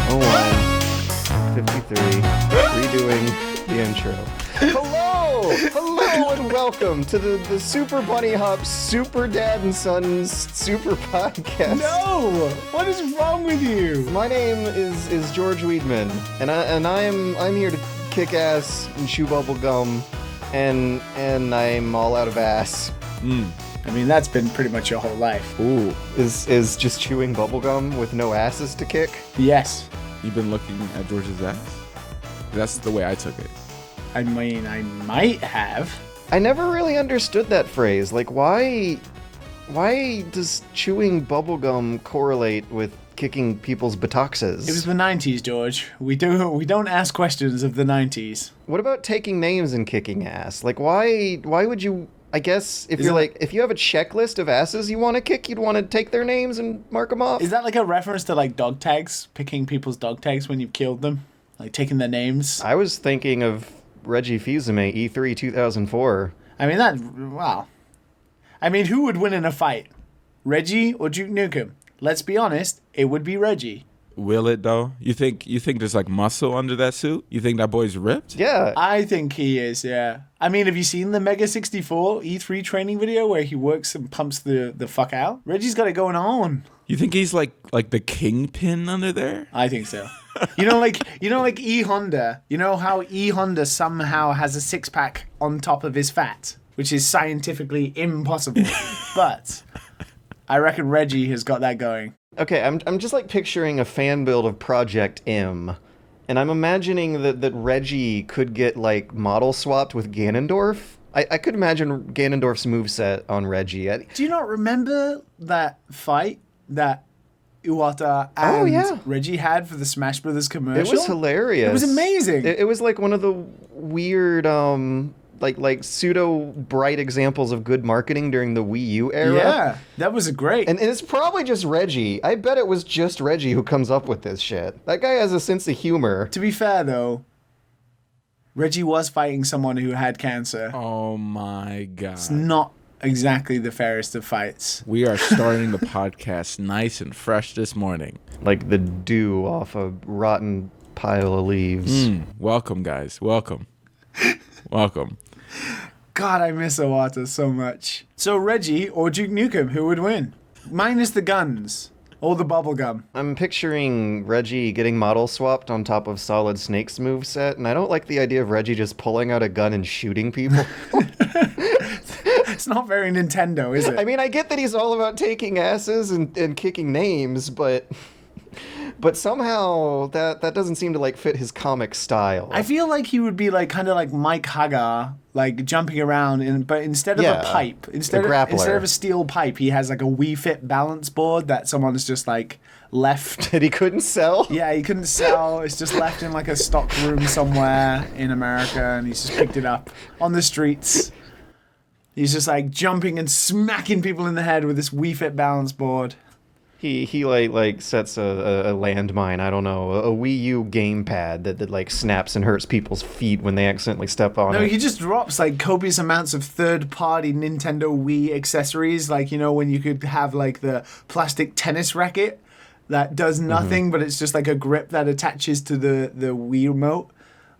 01:53, redoing the intro. Hello, and welcome to the Super Bunny Hop Super Dad and Sons Super Podcast. No! What is wrong with you? My name is George Weedman, and I'm here to kick ass and chew bubble gum, and I'm all out of ass. I mean, that's been pretty much your whole life. Ooh, is just chewing bubble gum with no asses to kick? Yes. You've been looking at George's ass? That's the way I took it. I mean, I might have. I never really understood that phrase. Like, why does chewing bubblegum correlate with kicking people's buttocks? It was the 90s, George. We don't ask questions of the 90s. What about taking names and kicking ass? Like, why would you... I guess if you have a checklist of asses you want to kick, you'd want to take their names and mark them off. Is that like a reference to like dog tags? Picking people's dog tags when you've killed them? Like taking their names? I was thinking of Reggie Fils-Aimé, E3 2004. I mean, wow. I mean, who would win in a fight? Reggie or Duke Nukem? Let's be honest, it would be Reggie. Will it though? You think there's like muscle under that suit? You think that boy's ripped? Yeah. I think he is, yeah. I mean, have you seen the Mega 64 E3 training video where he works and pumps the fuck out? Reggie's got it going on. You think he's like the kingpin under there? I think so. You know, like E Honda. You know how E Honda somehow has a six pack on top of his fat, which is scientifically impossible. But I reckon Reggie has got that going. Okay, I'm just like picturing a fan build of Project M, and I'm imagining that Reggie could get like model swapped with Ganondorf. I could imagine Ganondorf's moveset on Reggie. Do you not remember that fight that Iwata and Reggie had for the Smash Brothers commercial? It was hilarious. It was amazing. It was like one of the weird like pseudo bright examples of good marketing during the Wii U era. Yeah, that was great. And it's probably just Reggie. I bet it was just Reggie who comes up with this shit. That guy has a sense of humor. To be fair, though, Reggie was fighting someone who had cancer. Oh my god. It's not exactly the fairest of fights. We are starting the podcast nice and fresh this morning. Like the dew off a rotten pile of leaves. Welcome, guys. Welcome. Welcome. God, I miss Iwata so much. So Reggie or Duke Nukem, who would win? Minus the guns or the bubblegum. I'm picturing Reggie getting model swapped on top of Solid Snake's moveset, and I don't like the idea of Reggie just pulling out a gun and shooting people. It's not very Nintendo, is it? I mean, I get that he's all about taking asses and kicking names, but somehow that doesn't seem to like fit his comic style. I feel like he would be like kind of like Mike Hagar, like jumping around, but instead of a pipe, instead of a steel pipe, he has like a Wii Fit balance board that someone has just like left. That he couldn't sell? Yeah, he couldn't sell. It's just left in like a stock room somewhere in America, and he's just picked it up on the streets. He's just like jumping and smacking people in the head with this Wii Fit balance board. He like sets a landmine, I don't know, a Wii U gamepad that like snaps and hurts people's feet when they accidentally step on it. No, he just drops like copious amounts of third-party Nintendo Wii accessories, like, you know, when you could have like the plastic tennis racket that does nothing, but it's just like a grip that attaches to the Wii remote.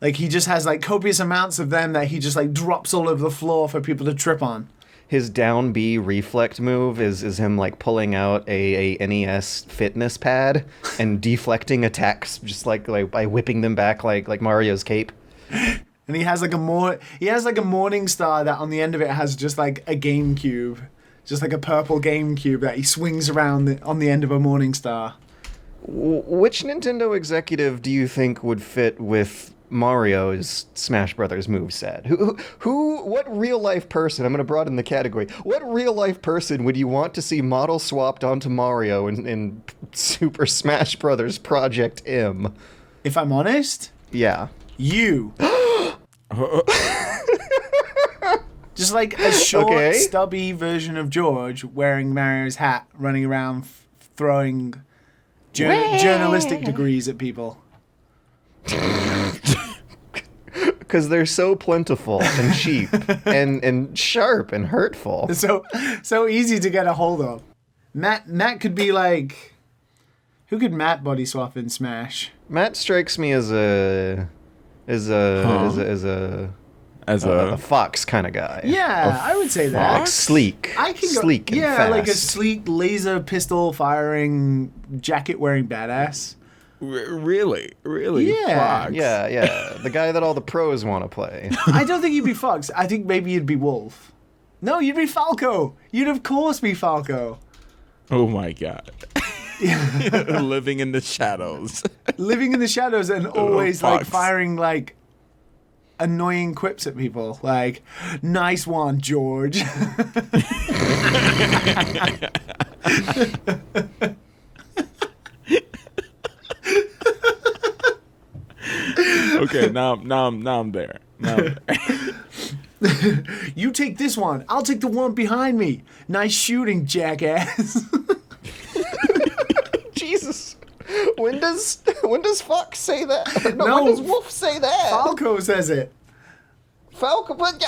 Like, he just has like copious amounts of them that he just like drops all over the floor for people to trip on. His down B reflect move is him like pulling out a NES fitness pad and deflecting attacks just like by whipping them back like Mario's cape. And he has like a Morning Star that on the end of it has just like a GameCube, just like a purple GameCube that he swings around on the end of a Morning Star. Which Nintendo executive do you think would fit with Mario's Smash Brothers moveset? What real life person, I'm going to broaden the category, what real life person would you want to see model swapped onto Mario in Super Smash Brothers Project M? If I'm honest? Yeah. You. Just like a short, stubby version of George wearing Mario's hat, running around throwing journalistic degrees at people. Because they're so plentiful and cheap and sharp and hurtful. So easy to get a hold of. Matt could be like Who could Matt body swap in Smash? Matt strikes me as a fox kind of guy. Yeah, I would say that. Like sleek. I can go, sleek and fast. like a sleek laser pistol firing, jacket wearing badass. Really? Yeah. Fox? Yeah. The guy that all the pros want to play. I don't think you'd be Fox. I think maybe you'd be Wolf. No, you'd be Falco. You'd of course be Falco. Oh my god. Living in the shadows. Living in the shadows and always like Fox. firing like annoying quips at people. Like, nice one, George. Okay, now I'm there. You take this one. I'll take the one behind me. Nice shooting, jackass. Jesus. When does Fox say that? No, No. when does Wolf say that? Falco says it. Falco, but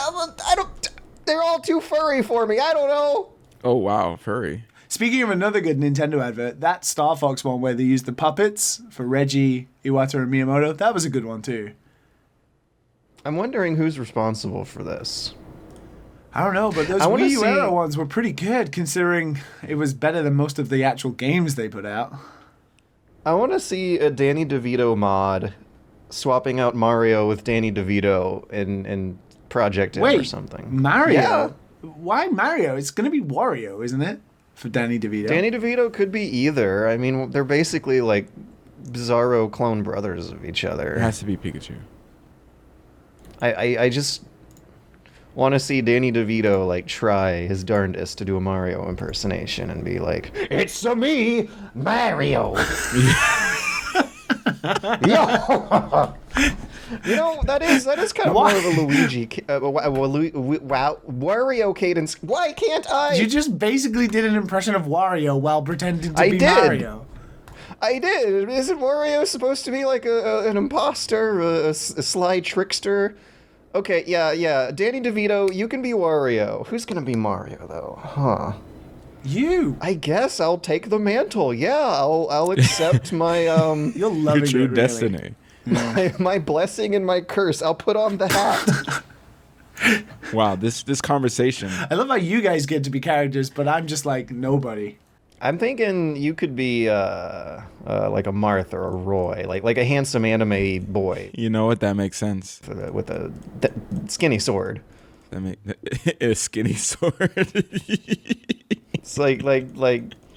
I don't. They're all too furry for me. I don't know. Oh wow, furry. Speaking of another good Nintendo advert, that Star Fox one where they used the puppets for Reggie, Iwata, and Miyamoto, that was a good one too. I'm wondering who's responsible for this. I don't know, but those I wanna Wii U see- era ones were pretty good considering it was better than most of the actual games they put out. I want to see a Danny DeVito mod swapping out Mario with Danny DeVito in Project M or Wait, something. Mario? Yeah. Why Mario? It's going to be Wario, isn't it? For Danny DeVito. Danny DeVito could be either. I mean, they're basically like bizarro clone brothers of each other. It has to be Pikachu. I just want to see Danny DeVito like try his darndest to do a Mario impersonation and be like, "It's a me, Mario." Yo. You know, that is kind of more of a Luigi, Wario cadence. Why can't I? You just basically did an impression of Wario while pretending to I be did. Mario. I did. Isn't Wario supposed to be like an imposter, a sly trickster? Okay, yeah. Danny DeVito, you can be Wario. Who's gonna be Mario though? Huh? You. I guess I'll take the mantle. Yeah, I'll accept my You're loving Your true it, really. destiny. my blessing and my curse. I'll put on the hat. Wow, this conversation. I love how you guys get to be characters, but I'm just like nobody. I'm thinking you could be like a Marth or a Roy, like a handsome anime boy You know what? That makes sense. with a skinny sword. That make a skinny sword. It's like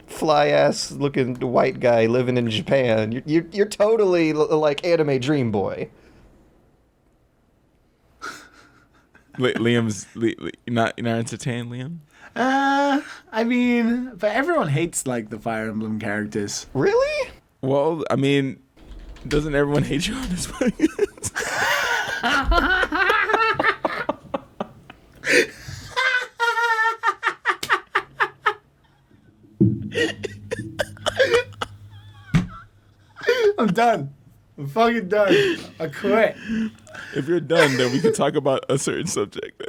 fly ass looking white guy living in Japan. You're totally like anime dream boy. Liam's you're not entertained, Liam. I mean, but everyone hates like the Fire Emblem characters. Really? Well, I mean, doesn't everyone hate you on this podcast? I'm done. I'm fucking done. I quit. If you're done, then we can talk about a certain subject.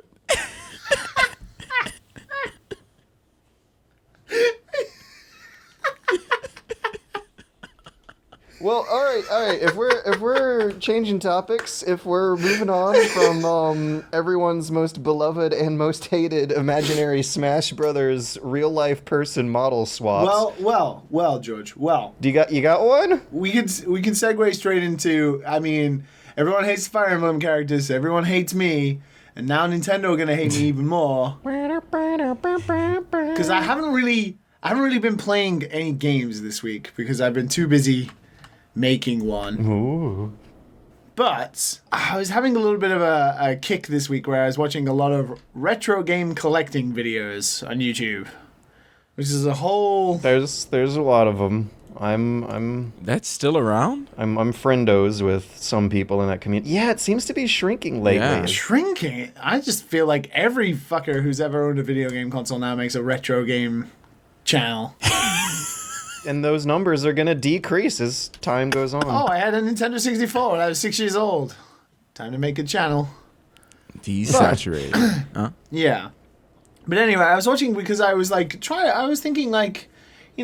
Well, all right. If we're changing topics, if we're moving on from everyone's most beloved and most hated imaginary Smash Brothers real life person model swaps. Well, George. Well, You got one? we can segue straight into. I mean, everyone hates the Fire Emblem characters. Everyone hates me, and now Nintendo are gonna hate me even more because I haven't really been playing any games this week because I've been too busy making one. Ooh. But I was having a little bit of a kick this week where I was watching a lot of retro game collecting videos on YouTube, which is a whole. There's a lot of them. I'm That's still around? I'm friendos with some people in that community. Yeah, it seems to be shrinking lately. Yeah. Shrinking. I just feel like every fucker who's ever owned a video game console now makes a retro game channel. And those numbers are gonna decrease as time goes on. Oh, I had a Nintendo 64 when I was 6 years old. Time to make a channel. Desaturated. Huh? Yeah. But anyway, I was watching because I was like, I was thinking like, I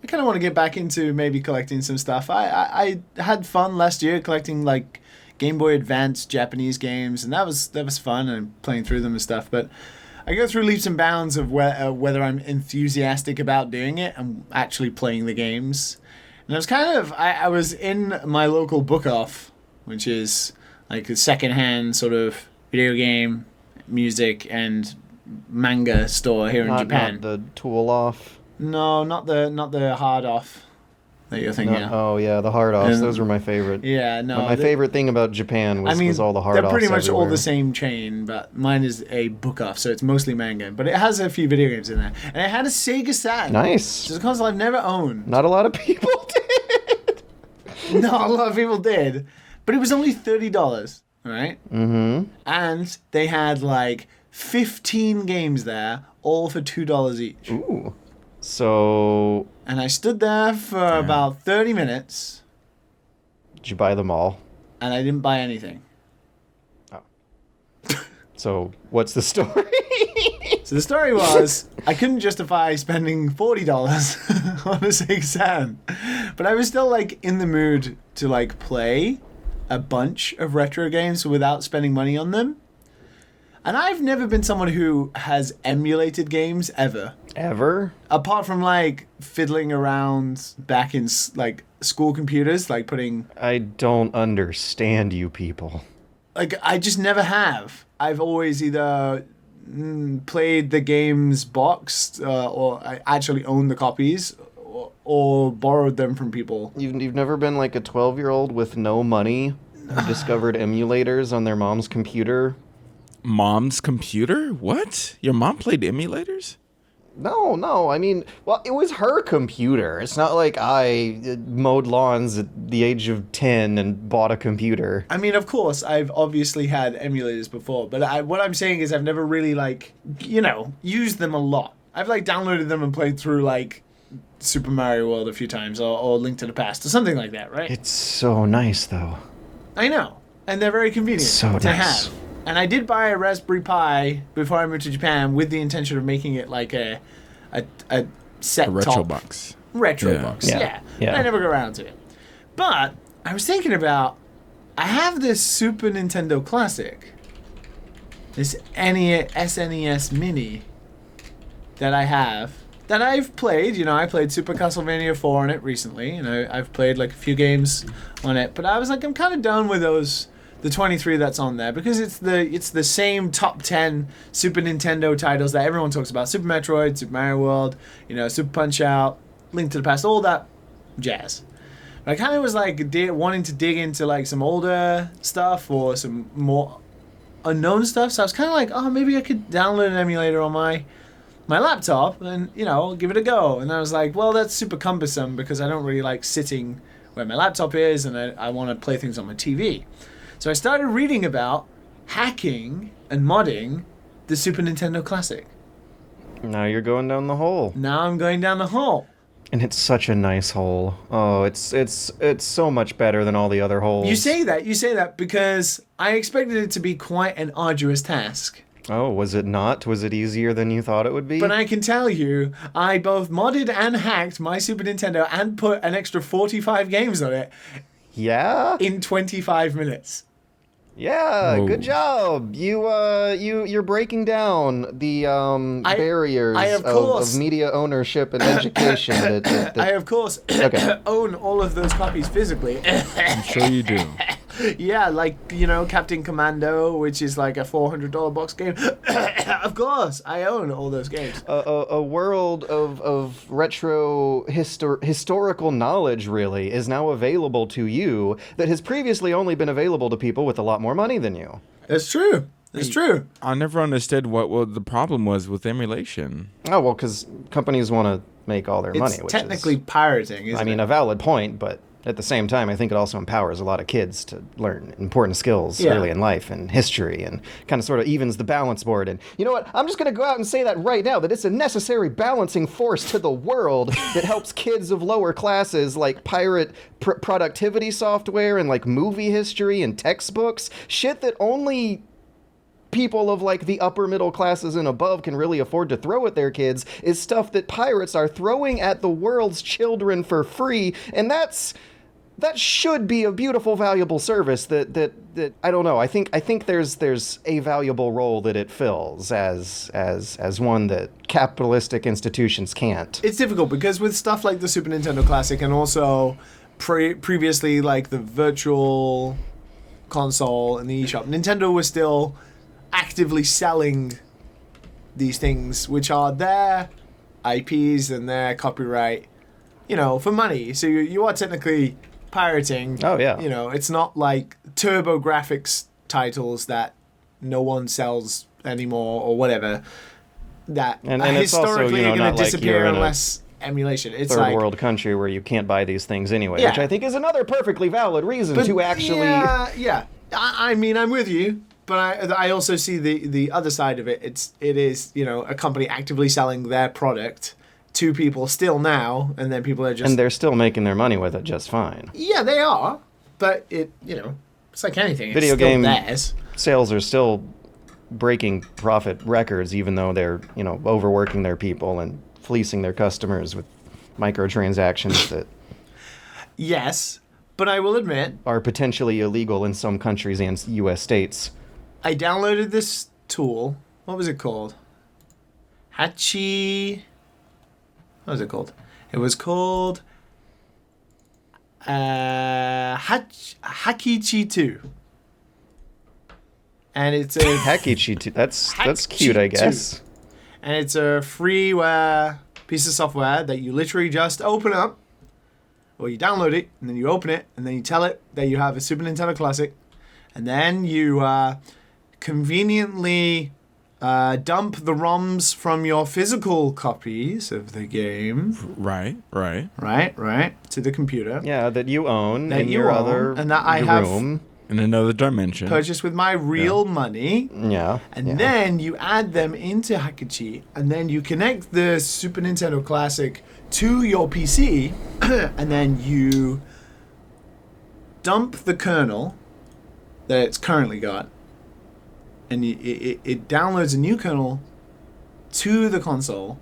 kind of want to get back into maybe collecting some stuff. I had fun last year collecting like Game Boy Advance Japanese games, and that was fun and playing through them and stuff. But I go through leaps and bounds of whether I'm enthusiastic about doing it and actually playing the games. And I was I was in my local book off, which is like a secondhand sort of video game, music, and manga store here in Japan. Not the tool off. No, not the hard off that you're thinking of. Oh yeah, the hard offs. Those were my favorite. Yeah, no. My favorite thing about Japan was all the hard offs. They're pretty much everywhere. all the same chain, but mine is a book off, so it's mostly manga. But it has a few video games in there, and it had a Sega Saturn. Nice. Which is a console I've never owned. Not a lot of people did. Not a lot of people did, but it was only $30. Right? Mm-hmm. And they had like 15 games there, all for $2 each. Ooh. So. And I stood there for about 30 minutes. Did you buy them all? And I didn't buy anything. Oh. So what's the story? So the story was, I couldn't justify spending $40 on a Sega Saturn. But I was still like in the mood to like play a bunch of retro games without spending money on them. And I've never been someone who has emulated games ever. Ever? Apart from like fiddling around back in like school computers, like putting... I don't understand you people. Like, I just never have. I've always either played the games boxed or I actually owned the copies or borrowed them from people. You've never been like a 12-year-old with no money who discovered emulators on their mom's computer? Mom's computer? What? Your mom played emulators? No. I mean, well, it was her computer. It's not like I mowed lawns at the age of 10 and bought a computer. I mean, of course, I've obviously had emulators before, but what I'm saying is I've never really, like, used them a lot. I've, like, downloaded them and played through, like, Super Mario World a few times or Link to the Past or something like that, right? It's so nice, though. I know. And they're very convenient So to nice. have. And I did buy a Raspberry Pi before I moved to Japan with the intention of making it like a set A retro top box. retro Yeah. box. Yeah. But I never got around to it. But I was thinking about, I have this Super Nintendo Classic, this SNES Mini that I have, that I've played. I played Super Castlevania 4 on it recently, and I've played like a few games on it. But I was like, I'm kind of done with the 23 that's on there, because it's the same top 10 Super Nintendo titles that everyone talks about: Super Metroid, Super Mario World, Super Punch-Out, Link to the Past, all that jazz. But I kind of was like wanting to dig into like some older stuff or some more unknown stuff, so I was kind of like, oh, maybe I could download an emulator on my laptop and give it a go. And I was like, well, that's super cumbersome because I don't really like sitting where my laptop is, and I want to play things on my TV. So I started reading about hacking and modding the Super Nintendo Classic. Now you're going down the hole. Now I'm going down the hole. And it's such a nice hole. Oh, it's so much better than all the other holes. You say that because I expected it to be quite an arduous task. Oh, was it not? Was it easier than you thought it would be? But I can tell you, I both modded and hacked my Super Nintendo and put an extra 45 games on it. Yeah? In 25 minutes. Yeah, Whoa. good job. You're breaking down the barriers of media ownership and education. I, of course, Okay. own all of those copies physically. I'm sure you do. Yeah, like, Captain Commando, which is like a $400 box game. Of course, I own all those games. A world of retro historical knowledge, really, is now available to you that has previously only been available to people with a lot more money than you. It's true. It's true. I never understood what the problem was with emulation. Oh, well, because companies want to make all their money, It's which technically is, pirating, isn't it? a valid point, but at the same time, I think it also empowers a lot of kids to learn important skills early in life and history, and kind of sort of evens the balance board. And you know what? I'm just going to go out and say that right now, that it's a necessary balancing force to the world that helps kids of lower classes like pirate productivity software and like movie history and textbooks, shit that only people of like the upper middle classes and above can really afford to throw at their kids is stuff that pirates are throwing at the world's children for free, and that should be a beautiful, valuable service that I don't know. I think there's a valuable role that it fills as one that capitalistic institutions can't. It's difficult because with stuff like the Super Nintendo Classic and also previously like the Virtual Console and the eShop, Nintendo was still actively selling these things, which are their IPs and their copyright, for money. So you are technically pirating. Oh, yeah. It's not like Turbo Graphics titles that no one sells anymore or whatever that and it's historically also, are going not to like disappear you're in unless emulation. It's third like world country where you can't buy these things anyway, Yeah. which I think is another perfectly valid reason to actually... Yeah. I mean, I'm with you, but I also see the other side of it. It is, a company actively selling their product to people still now, and then people are just... And they're still making their money with it just fine. Yeah, they are, but it's like anything. Video it's still game theirs. sales are still breaking profit records, even though they're, overworking their people and fleecing their customers with microtransactions that Yes, but I will admit, are potentially illegal in some countries and U.S. states. I downloaded this tool. What was it called? What was it called? It was called Hakichi 2. And it's a Hakichi, that's cute, I guess. and it's a freeware piece of software that you literally just open up, or you download it, and then you open it, and then you tell it that you have a Super Nintendo Classic, and then you conveniently dump the ROMs from your physical copies of the game. Right. To the computer. Yeah, that you own That in you your own, other and that I have room. In another dimension. Purchased with my real money. Yeah. And then you add them into Hakichi, and then you connect the Super Nintendo Classic to your PC, and then you dump the kernel that it's currently got, and it downloads a new kernel to the console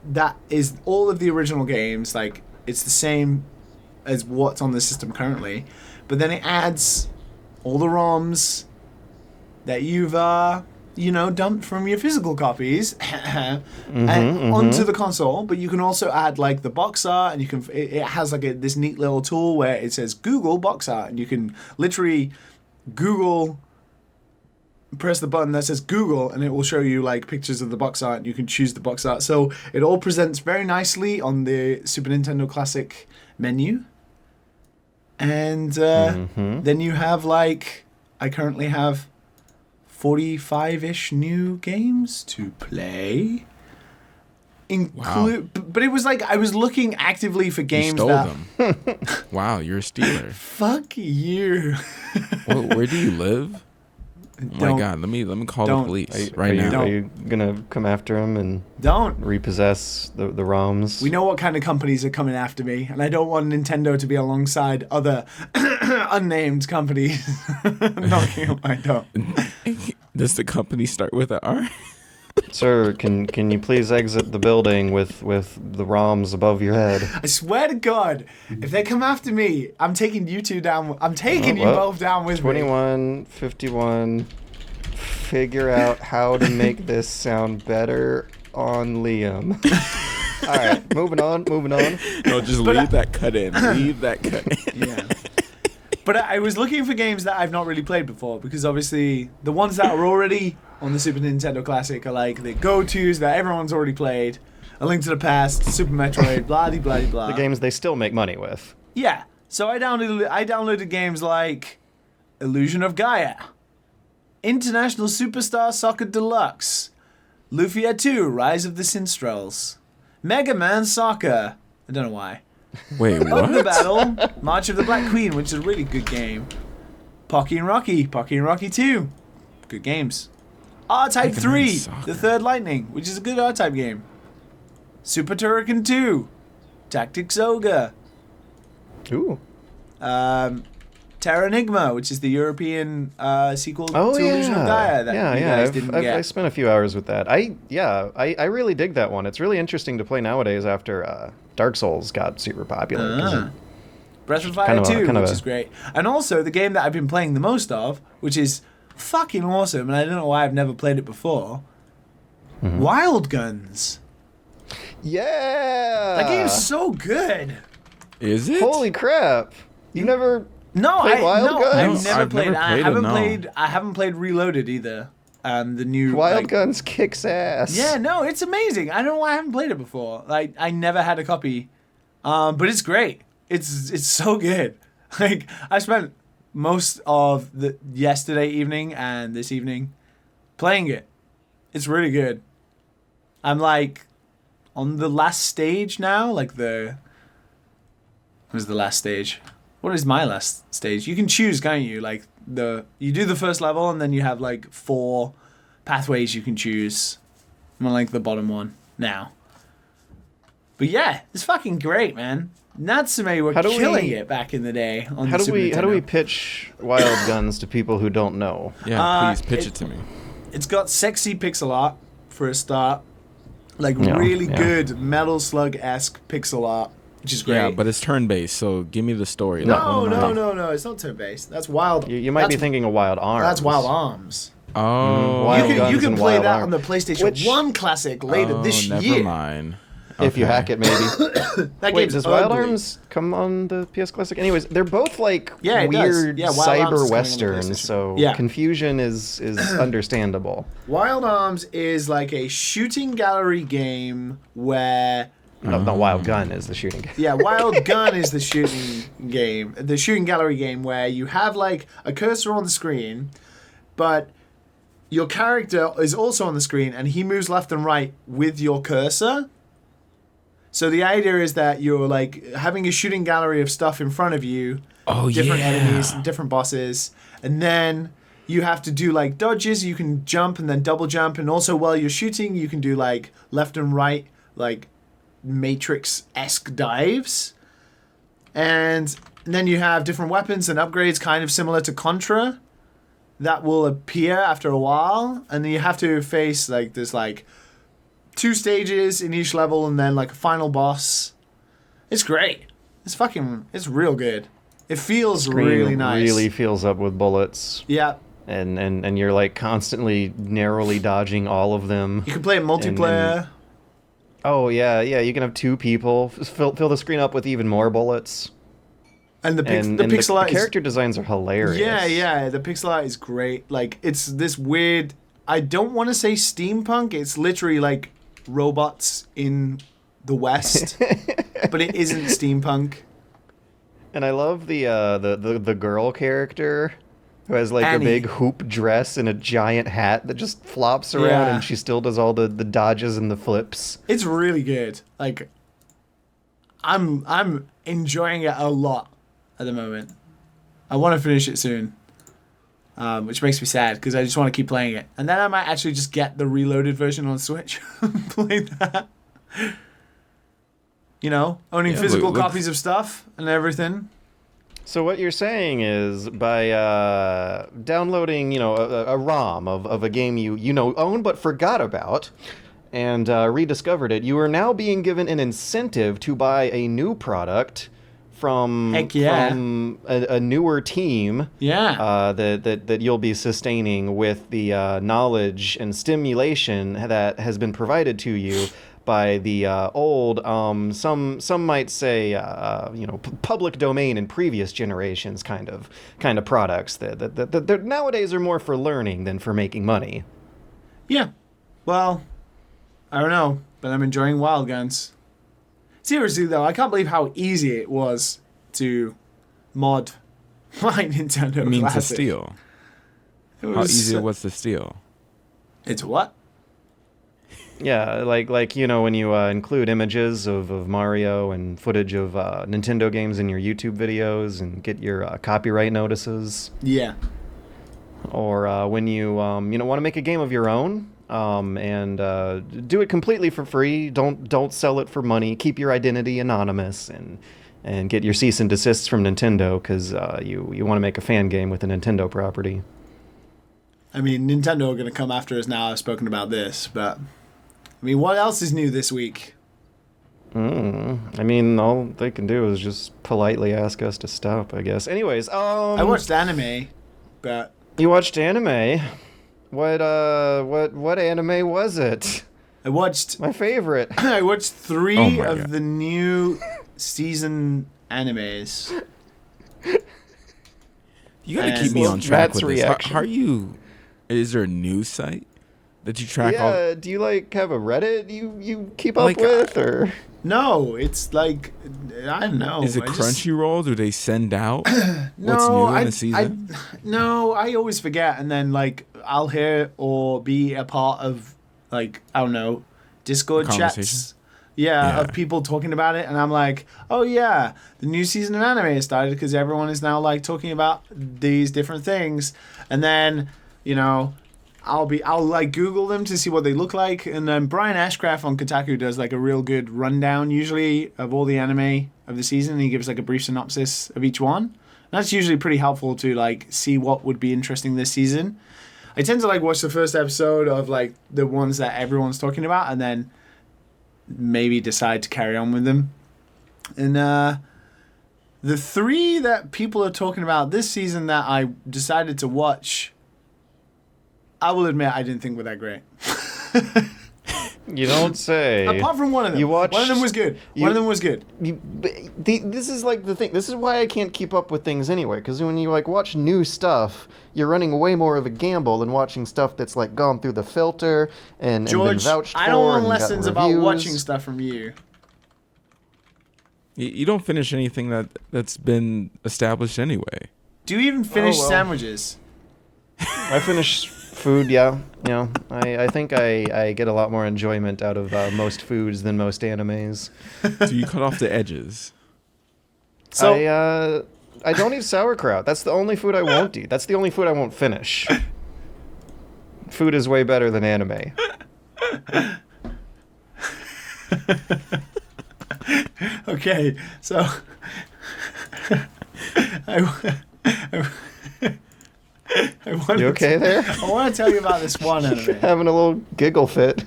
that is all of the original games. Like, it's the same as what's on the system currently, but then it adds all the ROMs that you've dumped from your physical copies onto the console. But you can also add like the box art, and it has like this neat little tool where it says Google box art, and you can literally press the button that says Google, and it will show you like pictures of the box art, and you can choose the box art. So it all presents very nicely on the Super Nintendo Classic menu. And then you have I currently have 45-ish new games to play. But it was like I was looking actively for games you stole them. Wow, you're a stealer. Fuck you. Where do you live? Oh my God, let me call the police right now. Are you gonna come after him and repossess the ROMs? We know what kind of companies are coming after me, and I don't want Nintendo to be alongside other unnamed companies knocking on my door. Does the company start with an R? Sir, can you please exit the building with the ROMs above your head? I swear to God, if they come after me, I'm taking you two down. I'm taking you both down with 21, 51. Figure out how to make this sound better on Liam. All right, moving on. No, just leave that cut in. Leave that cut in. Yeah. But I was looking for games that I've not really played before, because obviously the ones that are already on the Super Nintendo Classic are like the go-tos that everyone's already played. A Link to the Past, Super Metroid, blah. The games they still make money with. Yeah. So I downloaded games like Illusion of Gaia, International Superstar Soccer Deluxe, Lufia 2, Rise of the Sinstrels, Mega Man Soccer. I don't know why. Wait, what? The Battle, March of the Black Queen, which is a really good game. Pocky and Rocky 2, good games. R-Type 3, The Third Lightning, which is a good R-Type game. Super Turrican 2, Tactics Ogre. Ooh. Terra Enigma, which is the European sequel to Illusion of Gaia that you guys didn't get. I spent a few hours with that. I really dig that one. It's really interesting to play nowadays after Dark Souls got super popular. Breath of Fire 2, which is great. And also, the game that I've been playing the most of, which is fucking awesome, and I don't know why I've never played it before, Wild Guns. Yeah! That game's so good. Is it? Holy crap. You never played Wild Guns? I've never played I haven't played Reloaded either. The new Wild Guns kicks ass. Yeah, no, it's amazing. I don't know why I haven't played it before. Like, I never had a copy. But it's great. It's so good. Like, I spent most of the yesterday evening and this evening playing it. It's really good. I'm like on the last stage now. Like what was the last stage? What is my last stage? You can choose, can't you? Like you do the first level and then you have like 4 pathways you can choose. I'm on like the bottom one now. But yeah, it's fucking great, man. Natsume were killing it back in the day on the Super Nintendo. How do we pitch Wild Guns to people who don't know? Yeah, please pitch it to me. It's got sexy pixel art for a start. Like really good Metal Slug-esque pixel art, which is great. Yeah, but it's turn-based, so give me the story. No, it's not turn-based. That's Wild. You might be thinking of Wild Arms. That's Wild Arms. Oh. You can play that on the PlayStation 1 Classic later this year. Never mind. If you hack it, maybe. Does Wild Arms come on the PS Classic? Anyways, they're both like weird cyber westerns, so confusion is understandable. Wild Arms is like a shooting gallery game where... No, Wild Gun is the shooting game. Yeah, Wild Gun is the shooting game. The shooting gallery game where you have like a cursor on the screen, but your character is also on the screen and he moves left and right with your cursor. So the idea is that you're like having a shooting gallery of stuff in front of you, different enemies and different bosses, and then you have to do like dodges. You can jump and then double jump, and also while you're shooting, you can do like left and right, like Matrix-esque dives, and then you have different weapons and upgrades, kind of similar to Contra, that will appear after a while, and then you have to face like this like 2 stages in each level and then like a final boss. It's great. It's real good. It feels really nice. Really feels up with bullets. Yeah. And you're like constantly narrowly dodging all of them. You can play it multiplayer. You can have 2 people. Fill the screen up with even more bullets. And the pixel art, the character designs are hilarious. Yeah, the pixel art is great. Like, it's this weird, I don't want to say steampunk, it's literally like robots in the West, but it isn't steampunk. And I love the girl character who has like Annie. a big hoop dress and a giant hat that just flops around, and she still does all the dodges and the flips. It's really good. Like, I'm enjoying it a lot at the moment. I want to finish it soon. Which makes me sad because I just want to keep playing it. And then I might actually just get the reloaded version on Switch and play that. You know, owning physical copies of stuff and everything. So what you're saying is by downloading, a ROM of a game you own but forgot about and rediscovered it, you are now being given an incentive to buy a new product from a newer team that you'll be sustaining with the knowledge and stimulation that has been provided to you by the old, some might say, public domain in previous generations kind of products that nowadays are more for learning than for making money. Yeah. Well, I don't know, but I'm enjoying Wild Guns. Seriously, though, I can't believe how easy it was to mod my Nintendo Classic. To steal. How easy it was to steal. It's what? Yeah, like when you include images of Mario and footage of Nintendo games in your YouTube videos and get your copyright notices. Yeah. Or when you want to make a game of your own. And do it completely for free. Don't sell it for money. Keep your identity anonymous, and and get your cease and desists from Nintendo because you want to make a fan game with a Nintendo property. I mean, Nintendo are going to come after us now. I've spoken about this, but I mean, what else is new this week? I mean, all they can do is just politely ask us to stop, I guess. Anyways, I watched anime, but you watched anime? What anime was it? I watched my favorite. I watched 3 of the new season animes. You gotta keep me on track with this. How are you? Is there a news site that you track? Yeah. Do you have a Reddit you keep up with, or? No, it's like I don't know. Is it Crunchyroll? Do they send out what's new in the season? I always forget, and then I'll hear or be a part of I don't know, Discord chats. Yeah, of people talking about it, and I'm like, oh yeah, the new season of anime has started because everyone is now talking about these different things, and then I'll Google them to see what they look like, and then Brian Ashcraft on Kotaku does a real good rundown usually of all the anime of the season. He gives a brief synopsis of each one. And that's usually pretty helpful to see what would be interesting this season. I tend to watch the first episode of the ones that everyone's talking about, and then maybe decide to carry on with them. And the 3 that people are talking about this season that I decided to watch, I will admit I didn't think were that great. You don't say. Apart from one of them. One of them was good. This is the thing. This is why I can't keep up with things anyway. Because when you watch new stuff, you're running way more of a gamble than watching stuff that's gone through the filter and been vouched for. I don't want lessons about watching stuff from you. You don't finish anything that's been established anyway. Do you even finish sandwiches? I finish food, yeah. I think I get a lot more enjoyment out of most foods than most animes. Do you cut off the edges? So I don't eat sauerkraut. That's the only food I won't eat. That's the only food I won't finish. Food is way better than anime. Okay, so You okay there? I want to tell you about this one anime. Having a little giggle fit.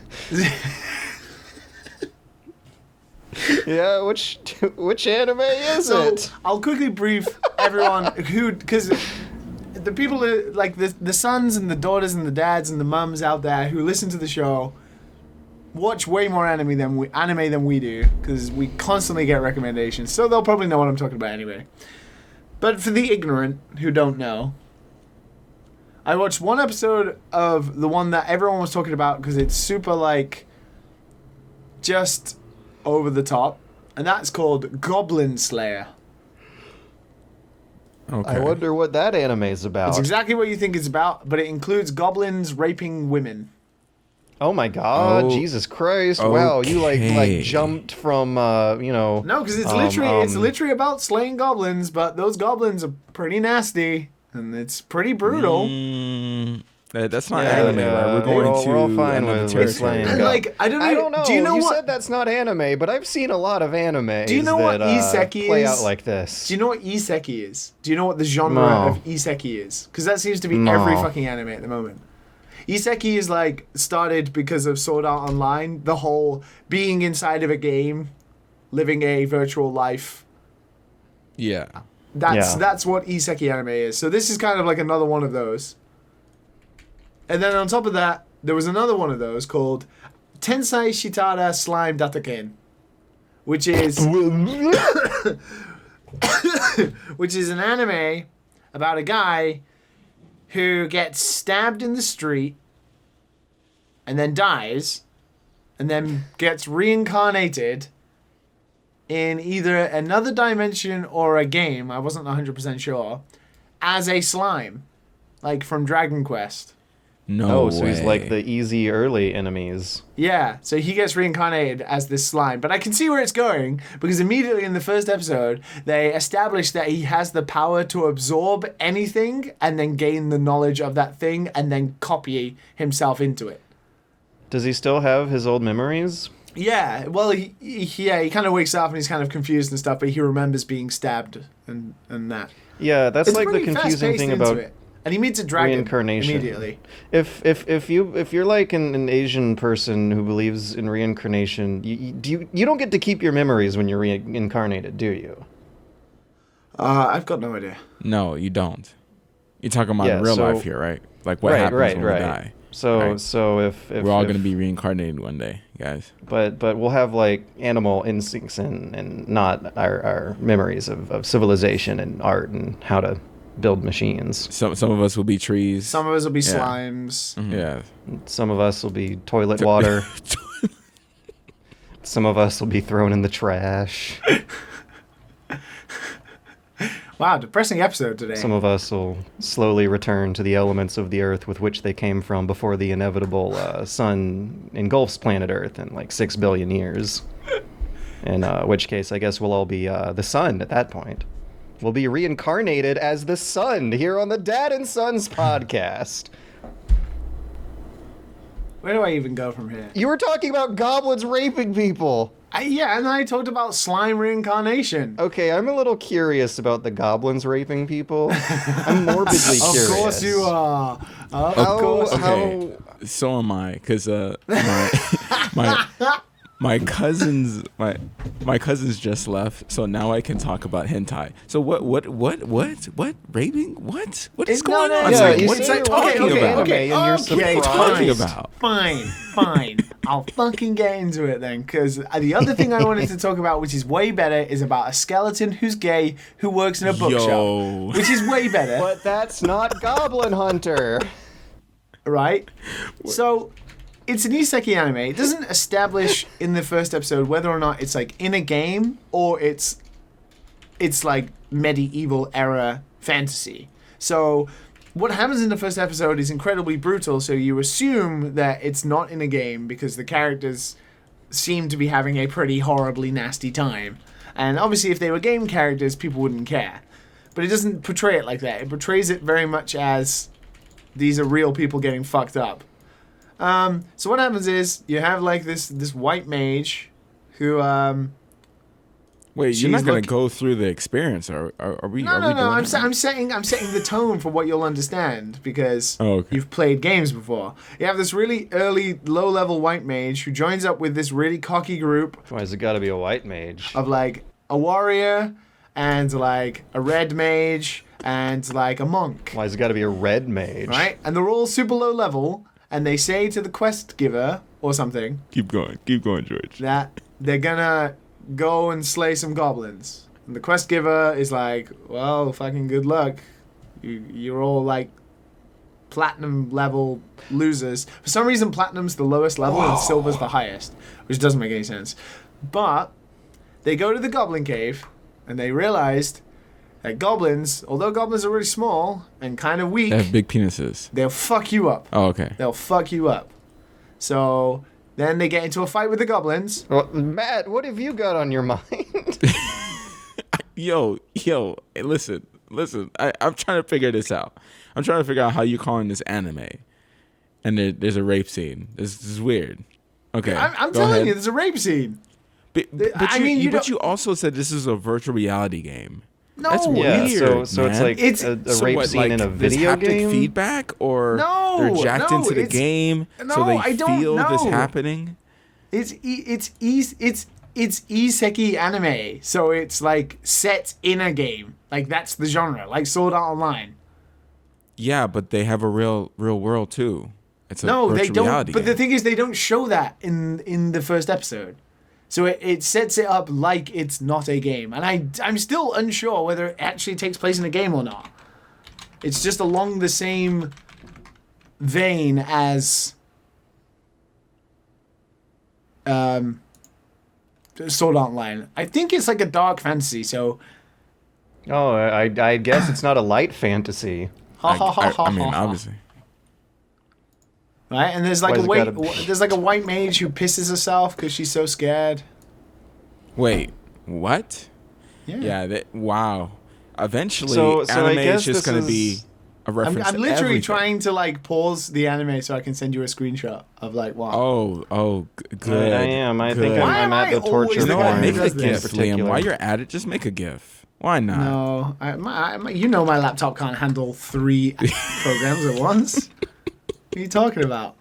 Yeah, which anime is it? I'll quickly brief everyone because the people the sons and the daughters and the dads and the mums out there who listen to the show watch way more anime than we do because we constantly get recommendations, so they'll probably know what I'm talking about anyway. But for the ignorant who don't know, I watched one episode of the one that everyone was talking about because it's super just over the top, and that's called Goblin Slayer. Okay. I wonder what that anime is about. It's exactly what you think it's about, but it includes goblins raping women. Oh my God! Oh, Jesus Christ! okay. Wow, you jumped from No, because it's literally about slaying goblins, but those goblins are pretty nasty and it's pretty brutal. That's not anime. Right? We're all fine with slaying. I don't know. Do you know you what? said that's not anime, but I've seen a lot of anime. Do you know what isekai play is? out like this. Do you know what isekai is? Do you know what the genre of isekai is? Because that seems to be every fucking anime at the moment. Isekai is started because of Sword Art Online, the whole being inside of a game, living a virtual life. Yeah. That's what isekai anime is. So this is kind of another one of those. And then on top of that, there was another one of those called Tensai Shitara Slime Dataken, which is an anime about a guy who gets stabbed in the street and then dies and then gets reincarnated in either another dimension or a game, I wasn't 100% sure, as a slime, from Dragon Quest. No way. So he's like the easy early enemies. Yeah, so he gets reincarnated as this slime. But I can see where it's going, because immediately in the first episode, they establish that he has the power to absorb anything and then gain the knowledge of that thing and then copy himself into it. Does he still have his old memories? Yeah, well, he kind of wakes up and he's kind of confused and stuff, but he remembers being stabbed and that. Yeah, that's It's like the pretty confusing fast-paced thing into about it. And he meets a dragon reincarnation. immediately. If you're like an Asian person who believes in reincarnation, you don't get to keep your memories when you're reincarnated, do you? I've got no idea. No, you don't. You're talking about in real life here, right? Like what happens when we die. So if we're all gonna be reincarnated one day, guys. But we'll have like animal instincts and not our memories of civilization and art and how to build machines. Some of us will be trees. Some of us will be slimes. Mm-hmm. Yeah. Some of us will be toilet water. Some of us will be thrown in the trash. Wow, depressing episode today. Some of us will slowly return to the elements of the Earth with which they came from before the inevitable sun engulfs planet Earth in like 6 billion years. In which case, I guess we'll all be the sun at that point. We'll be reincarnated as the sun here on the Dad and Sons podcast. Where do I even go from here? You were talking about goblins raping people. Yeah, and then I talked about slime reincarnation. Okay, I'm a little curious about the goblins raping people. I'm morbidly curious. Of course you are. Okay, so am I, because my cousins just left, so now I can talk about hentai. So what raping? What is going on? Yeah, what are you talking about? Fine. I'll fucking get into it then, because the other thing I wanted to talk about, which is way better, is about a skeleton who's gay who works in a bookshop, which is way better. But that's not Goblin Hunter, right? So it's an isekai anime. It doesn't establish in the first episode whether or not it's like in a game or it's like medieval era fantasy. So what happens in the first episode is incredibly brutal, so you assume that it's not in a game because the characters seem to be having a pretty horribly nasty time. And obviously if they were game characters, people wouldn't care. But it doesn't portray it like that. It portrays it very much as these are real people getting fucked up. So what happens is you have like this white mage who wait, you're not gonna go through the experience, are we? No. I'm setting the tone for what you'll understand because you've played games before. You have this really early, low-level white mage who joins up with this really cocky group. Why has it got to be a white mage? Of like a warrior and like a red mage and like a monk. Why has it got to be a red mage? Right, and they're all super low level, and they say to the quest giver or something. Keep going, George. That they're gonna go and slay some goblins. And the quest giver is like, well, fucking good luck. You're all like platinum level losers. For some reason, platinum's the lowest level and silver's the highest, which doesn't make any sense. But they go to the goblin cave and they realized that goblins, although goblins are really small and kind of weak, they have big penises. They'll fuck you up. Oh, okay. They'll fuck you up. So then they get into a fight with the goblins. Well, Matt, what have you got on your mind? Yo, hey, listen. I'm trying to figure this out. I'm trying to figure out how you're calling this anime, and there's a rape scene. This is weird. Okay, I'm telling you, there's a rape scene. But you also said this is a virtual reality game. No, that's weird. Yeah, so man. it's like a rape scene in a video game. Feedback, or they're jacked into the game, so they feel this happening. It's isekai anime, so it's like set in a game. Like that's the genre, like Sword Art Online. Yeah, but they have a real world too. It's a no, they don't. Reality but game. The thing is, they don't show that in the first episode. So it sets it up like it's not a game. And I'm still unsure whether it actually takes place in a game or not. It's just along the same vein as Sword Art Online. I think it's like a dark fantasy, so... Oh, I guess it's not a light fantasy. I mean, obviously. Right, and there's like a white mage who pisses herself because she's so scared. Wait, what? Yeah. Wow. Eventually, so anime I guess is just going to be a reference. I'm to literally everything. trying to like pause the anime so I can send you a screenshot of like what. Good. I am. I think good. Why I'm am at I the torture always the guy You know what? who porn. Make does a this? GIF, Liam. particular. While you're at it, just make a GIF. Why not? No, you know my laptop can't handle 3 programs at once. What are you talking about?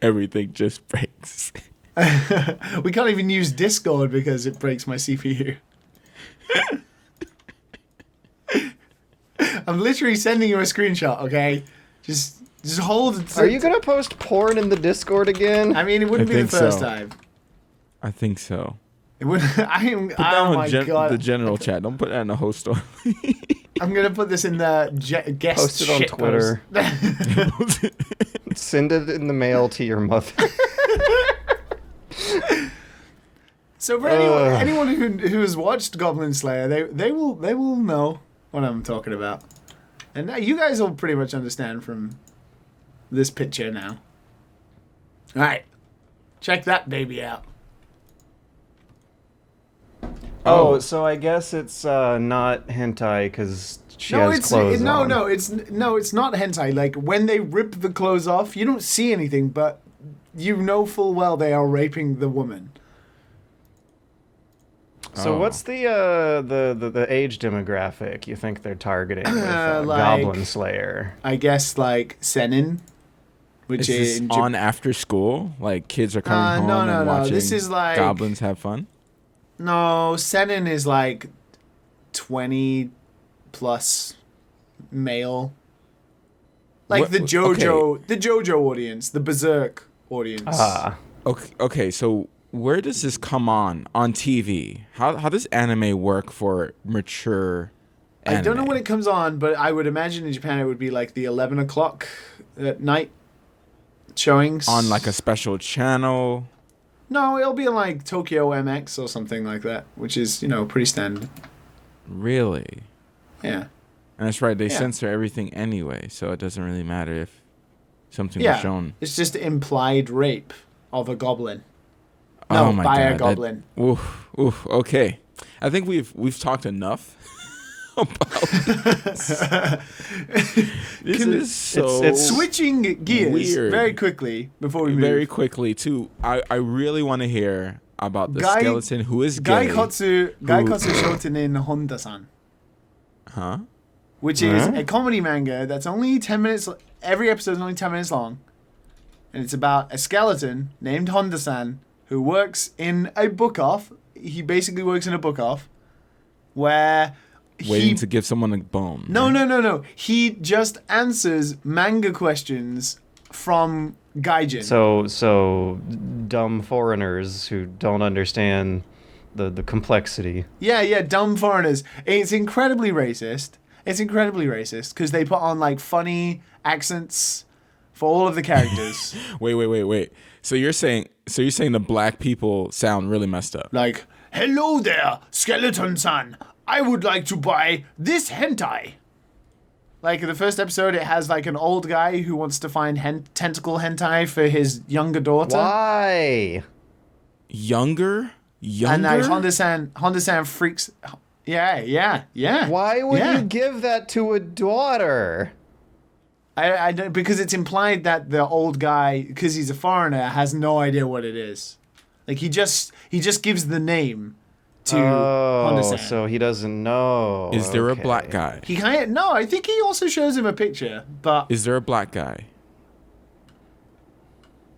Everything just breaks. We can't even use Discord because it breaks my CPU. I'm literally sending you a screenshot, okay? Just hold it. Are you gonna post porn in the Discord again? I mean, it wouldn't I be the think first so. time. I think so. It would. I am. Put that Oh on my god! the general chat. Don't put that in the host story. I'm gonna put this in the guest Post it on shit Twitter. post. Send it in the mail to your mother. So for anyone who has watched Goblin Slayer, they will know what I'm talking about, and now you guys will pretty much understand from this picture now. All right, check that baby out. Oh, so I guess it's not hentai because she has clothes on. It's not hentai. Like when they rip the clothes off, you don't see anything, but you know full well they are raping the woman. So Oh. what's the age demographic you think they're targeting with Like- Goblin Slayer? I guess like seinen, which Is is this on after school? Like kids are coming no, home no, and no. watching This is like- goblins have fun? No, seinen is like 20 plus male. Like What- the JoJo audience, the Berserk audience. Ah, Okay, so where does this come on TV? How does anime work for mature anime? I don't know when it comes on, but I would imagine in Japan it would be like the 11 o'clock at night showings. on like a special channel. No, it'll be like Tokyo MX or something like that, which is, pretty standard. Really? Yeah. And that's right, they Yeah. censor everything anyway, so it doesn't really matter if something Yeah. was shown. It's just implied rape of a goblin. Oh No, my by God, a that- goblin. Oof, okay. I think we've talked enough about this. This is so it's Switching gears Weird. very quickly before we move. very quickly too. I really want to hear about the skeleton who is gay. Gaikotsu Shotenin Honda-san, Huh? which is a comedy manga that's only 10 minutes. Every episode is only 10 minutes long. And it's about a skeleton named Honda-san who works in a book off. He basically works in a book off where Waiting to give someone a bone. No. He just answers manga questions from gaijin. so dumb foreigners who don't understand the complexity. Yeah, dumb foreigners. It's incredibly racist. Because they put on like funny accents for all of the characters. Wait. So you're saying the black people sound really messed up? Like, hello there, skeleton-san. I would like to buy this hentai. Like in the first episode, it has like an old guy who wants to find tentacle hentai for his younger daughter. Why? Younger? And like Honda-san freaks. Yeah. Why would Yeah. you give that to a daughter? I don't, because it's implied that the old guy, because he's a foreigner, has no idea what it is. Like he just gives the name to Honda-san. So he doesn't know. Is there a Okay. black guy? He kind of no. I think he also shows him a picture, but Is there a black guy?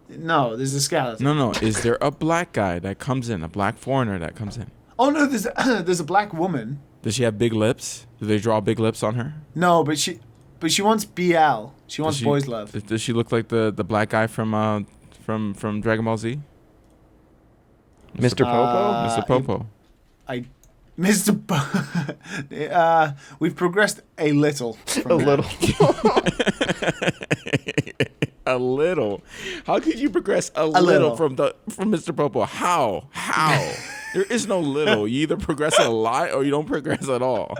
no, there's a skeleton. No. Is there a black guy that comes in? A black foreigner that comes in? Oh no, there's a black woman. Does she have big lips? Do they draw big lips on her? No, but she wants BL. She wants Does she- boys love. Does she look like the black guy from Dragon Ball Z? Mr. Popo? Mr. Popo. Mr. We've progressed a little. From A that. little. A little. How could you progress a little little. from Mr. Popo? How? There is no little. You either progress a lot or you don't progress at all.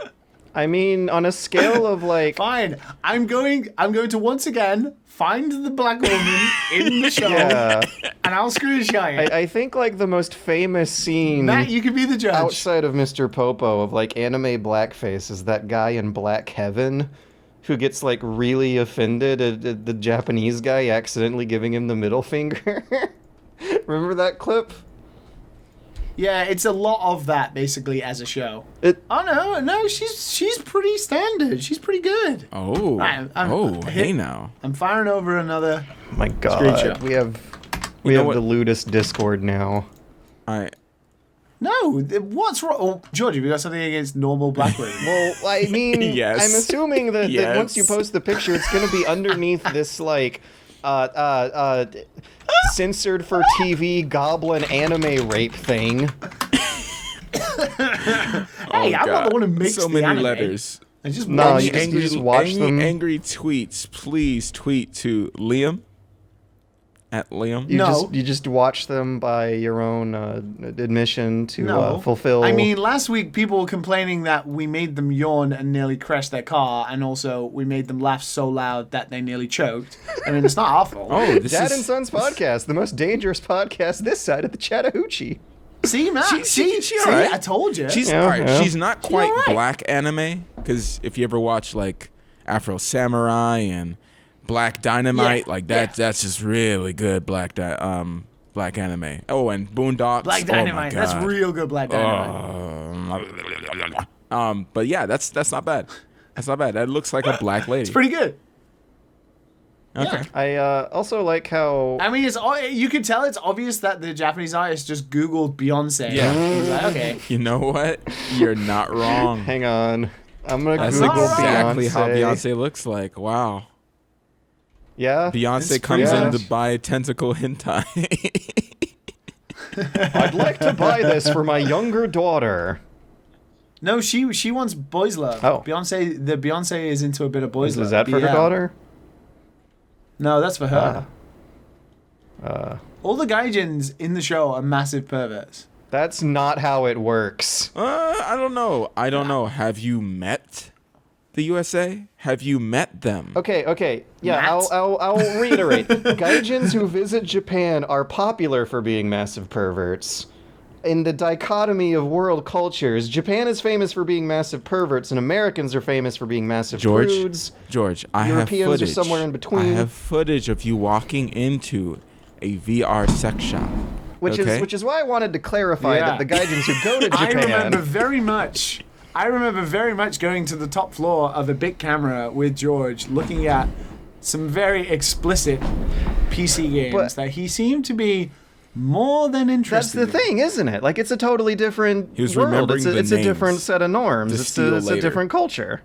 I mean, on a scale of like. Fine. I'm going to once again find the black woman in the show, Yeah. and I'll screenshot it. I think like the most famous scene Matt, you can be the judge. outside of Mr. Popo of like anime blackface is that guy in Black Heaven who gets like really offended at the Japanese guy accidentally giving him the middle finger. Remember that clip? Yeah, it's a lot of that basically as a show. It- No, she's pretty standard. She's pretty good. Oh, hey now. I'm firing over another. My God, Screenshot. we have know the what? lewdest Discord now. No, what's wrong? Oh, George, have you got something against normal black women? Well, I mean, Yes. I'm assuming that Yes. once you post the picture, it's going to be underneath this like censored for TV goblin anime rape thing. Hey, I'm not the one who makes so the many anime. letters. I just No, watch you it. just watch them. Angry tweets. Please tweet to Liam. At Liam. You just watch them by your own admission to No. fulfill. I mean, last week people were complaining that we made them yawn and nearly crash their car, and also we made them laugh so loud that they nearly choked. I mean, it's not our fault. Oh, this Dad is and Sons podcast, the most dangerous podcast this side of the Chattahoochee. See, Matt? she See, all right. I told you. She's Yeah, all right. yeah. She's not quite all right. black anime, because if you ever watch like Afro Samurai and Black Dynamite, Yeah, like that, yeah. that's just really good black anime. Oh, and Boondocks. Black Oh my Dynamite. That's God. real good Black Dynamite. But yeah, that's not bad. That's not bad. That looks like a black lady. It's pretty good. Okay. I also like how I mean, you can tell it's obvious that the Japanese artist just Googled Beyonce. Yeah. He was like, okay. You know what? You're not wrong. hang on, I'm gonna That's Google exactly Beyonce. how Beyonce looks like. Wow. Yeah, Beyonce It's comes pretty in to much. buy tentacle hentai. I'd like to buy this for my younger daughter. No, she wants boys love. Oh. Beyonce is into a bit of boys love. Is that for her BL. daughter? No, that's for her. Uh, All the gaijins in the show are massive perverts. that's not how it works. I don't know. Have you met the USA? Have you met them? Okay. Yeah, Matt? I'll reiterate. Gaijins who visit Japan are popular for being massive perverts. In the dichotomy of world cultures, Japan is famous for being massive perverts, and Americans are famous for being massive prudes. George, I have Europeans are footage. somewhere in between. I have footage of you walking into a VR sex shop. Which okay? is why I wanted to clarify Yeah. that the Gaijins who go to I remember Japan. very much going to the top floor of a big camera with George, looking at some very explicit PC games But- that he seemed to be more than That's interested the in. thing, isn't it? Like, it's a totally different He was world. remembering the It's a different names set of norms. to It's steal a later. different culture.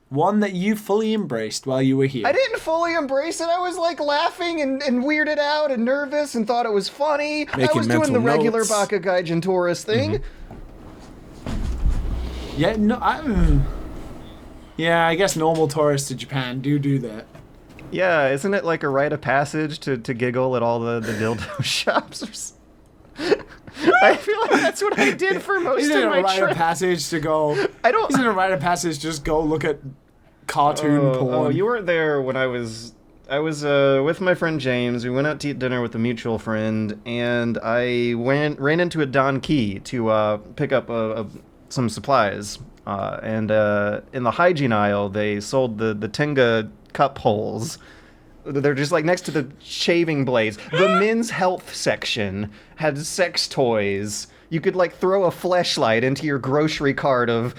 One that you fully embraced while you were here. I didn't fully embrace it. I was like laughing and weirded out and nervous and thought it was funny. I Making was doing the mental regular notes. Baka Gaijin tourist thing. Yeah, no, yeah, I guess normal tourists to Japan do that. Yeah, isn't it like a rite of passage to giggle at all the dildo shops? I feel like that's what I did for most Isn't it of a my rite of trip. passage to go? I don't. Isn't it a rite of passage just go look at cartoon porn? Oh, you weren't there when I was with my friend James. We went out to eat dinner with a mutual friend, and I ran into a Don Key to pick up some supplies. And in the hygiene aisle, they sold the Tenga cup holes. They're just like next to the shaving blades. The men's health section had sex toys. You could like throw a fleshlight into your grocery cart of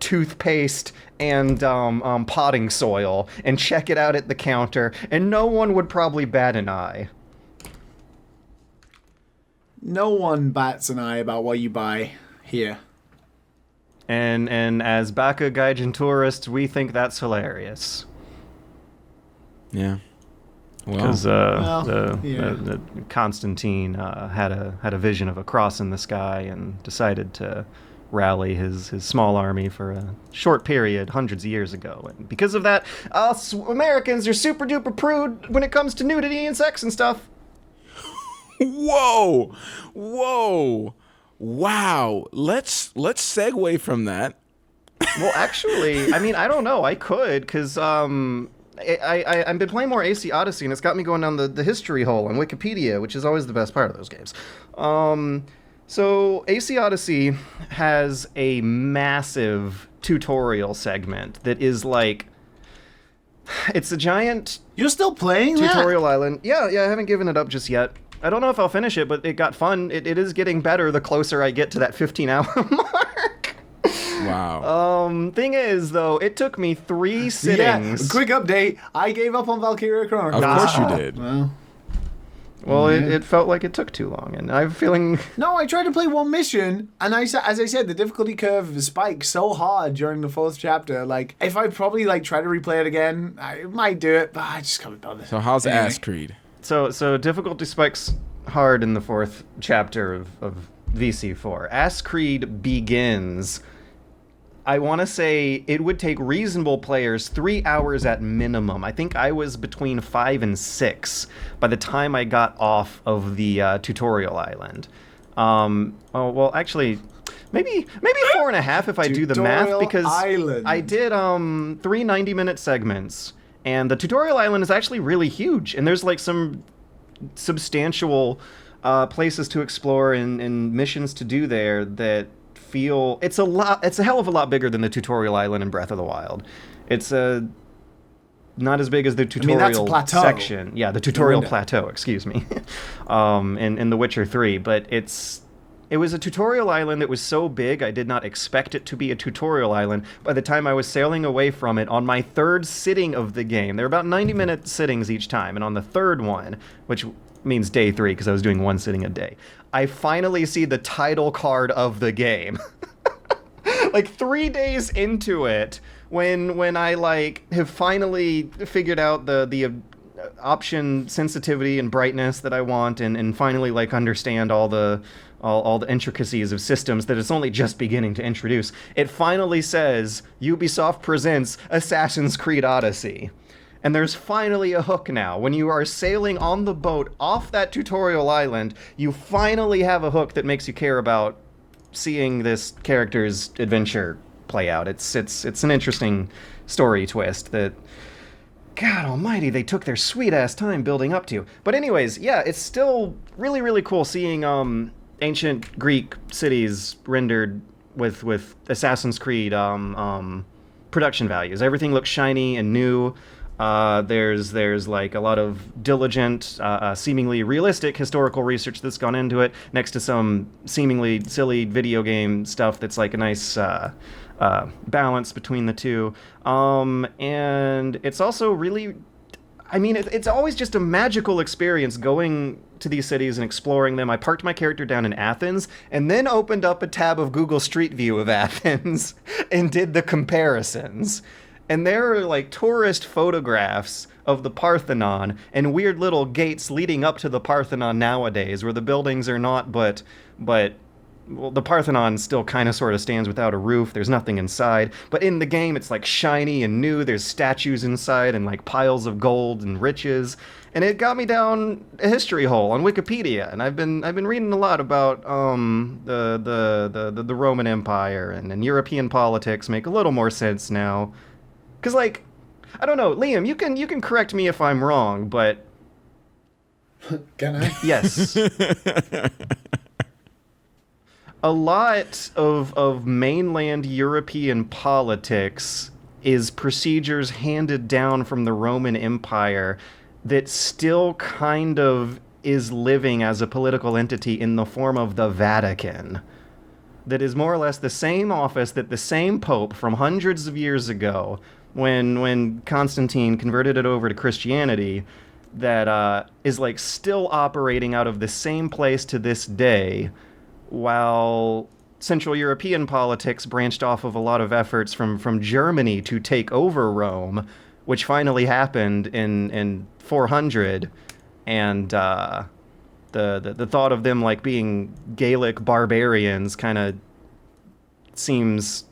toothpaste and potting soil and check it out at the counter, and no one would probably bat an eye. No one bats an eye about what you buy here. And as Baka Gaijin tourists, we think that's hilarious. Yeah. Well, Because yeah. Constantine had a vision of a cross in the sky and decided to rally his small army for a short period hundreds of years ago. And because of that, us Americans are super duper prude when it comes to nudity and sex and stuff. whoa, wow. Let's segue from that. Well, actually, I mean, I don't know. I could, because I've been playing more AC Odyssey, and it's got me going down the history hole on Wikipedia, which is always the best part of those games. So AC Odyssey has a massive tutorial segment that is like, it's a giant You're still playing tutorial island. Yeah, I haven't given it up just yet. I don't know if I'll finish it, but it got fun. It is getting better the closer I get to that 15-hour mark. Wow. Thing is, though, it took me 3 sittings. Yeah, quick update. I gave up on Valkyria Chronicles. Of course you did. Well, It felt like it took too long, and I'm feeling... no, I tried to play one mission, and as I said, the difficulty curve spiked so hard during the 4th chapter. Like, if I probably try to replay it again, I might do it, but I just can't be bothered. So how's Anyway. Ass Creed? So difficulty spikes hard in the 4th chapter of VC4. Assassins Creed begins... I want to say it would take reasonable players 3 hours at minimum. I think I was between 5 and 6 by the time I got off of the tutorial island. Actually, maybe 4.5 if I do the math, Tutorial because island. I did 3 90-minute segments, and the tutorial island is actually really huge, and there's some substantial places to explore and missions to do there that feel it's a hell of a lot bigger than the tutorial island in Breath of the Wild. It's not as big as the tutorial that's a plateau. section. Yeah, the tutorial plateau, excuse me. In The Witcher 3, but it was a tutorial island that was so big I did not expect it to be a tutorial island. By the time I was sailing away from it on my 3rd sitting of the game, there were about 90-minute sittings each time, and on the 3rd one, which means day 3 because I was doing 1 sitting a day, I finally see the title card of the game. 3 days into it, when I have finally figured out the option sensitivity and brightness that I want, and finally understand all the intricacies of systems that it's only just beginning to introduce, it finally says Ubisoft presents Assassin's Creed Odyssey. And there's finally a hook now. When you are sailing on the boat off that tutorial island, you finally have a hook that makes you care about seeing this character's adventure play out. It's an interesting story twist that, God almighty, they took their sweet-ass time building up to. But anyways, yeah, it's still really, really cool seeing ancient Greek cities rendered with Assassin's Creed production values. Everything looks shiny and new. There's a lot of diligent, seemingly realistic historical research that's gone into it, next to some seemingly silly video game stuff that's a nice balance between the two. And it's also really, it's always just a magical experience going to these cities and exploring them. I parked my character down in Athens and then opened up a tab of Google Street View of Athens and did the comparisons. And there are tourist photographs of the Parthenon and weird little gates leading up to the Parthenon nowadays, where the buildings are not, but the Parthenon still kind of sort of stands without a roof. There's nothing inside. But in the game, it's shiny and new. There's statues inside and piles of gold and riches. And it got me down a history hole on Wikipedia. And I've been reading a lot about the Roman Empire and European politics make a little more sense now. Because, I don't know, Liam, you can correct me if I'm wrong, but... Can I? Yes. A lot of mainland European politics is procedures handed down from the Roman Empire that still kind of is living as a political entity in the form of the Vatican. That is more or less the same office that the same pope from hundreds of years ago, when Constantine converted it over to Christianity, that is still operating out of the same place to this day, while Central European politics branched off of a lot of efforts from Germany to take over Rome, which finally happened in 400, and the thought of them being Gaelic barbarians kind of seems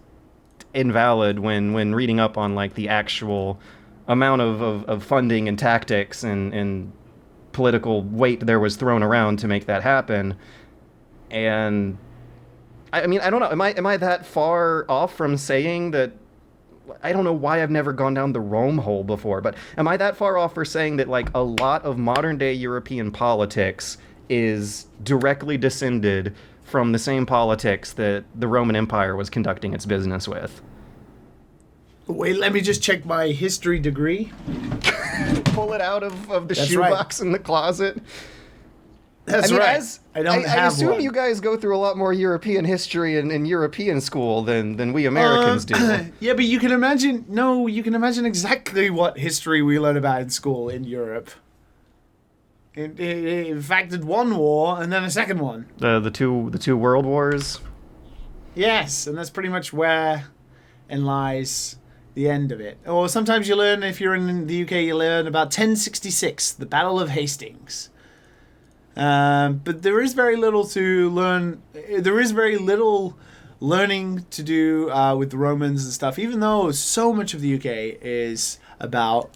invalid when reading up on the actual amount of funding and tactics and political weight there was thrown around to make that happen. And I don't know, am I that far off from saying that? I don't know why I've never gone down the Rome hole before, but am I that far off for saying that a lot of modern day European politics is directly descended from the same politics that the Roman Empire was conducting its business with? Wait, let me just check my history degree. Pull it out of the That's shoebox in the closet. That's right. I assume you guys go through a lot more European history in European school than we Americans do. Yeah, but you can imagine. No, you can imagine exactly what history we learn about in school in Europe. In fact, it one war and then a second one. The two world wars. Yes, and that's pretty much where lies the end of it. Or sometimes you learn, if you're in the UK, you learn about 1066, the Battle of Hastings. But there is very little to learn. There is very little learning to do with the Romans and stuff, even though so much of the UK is about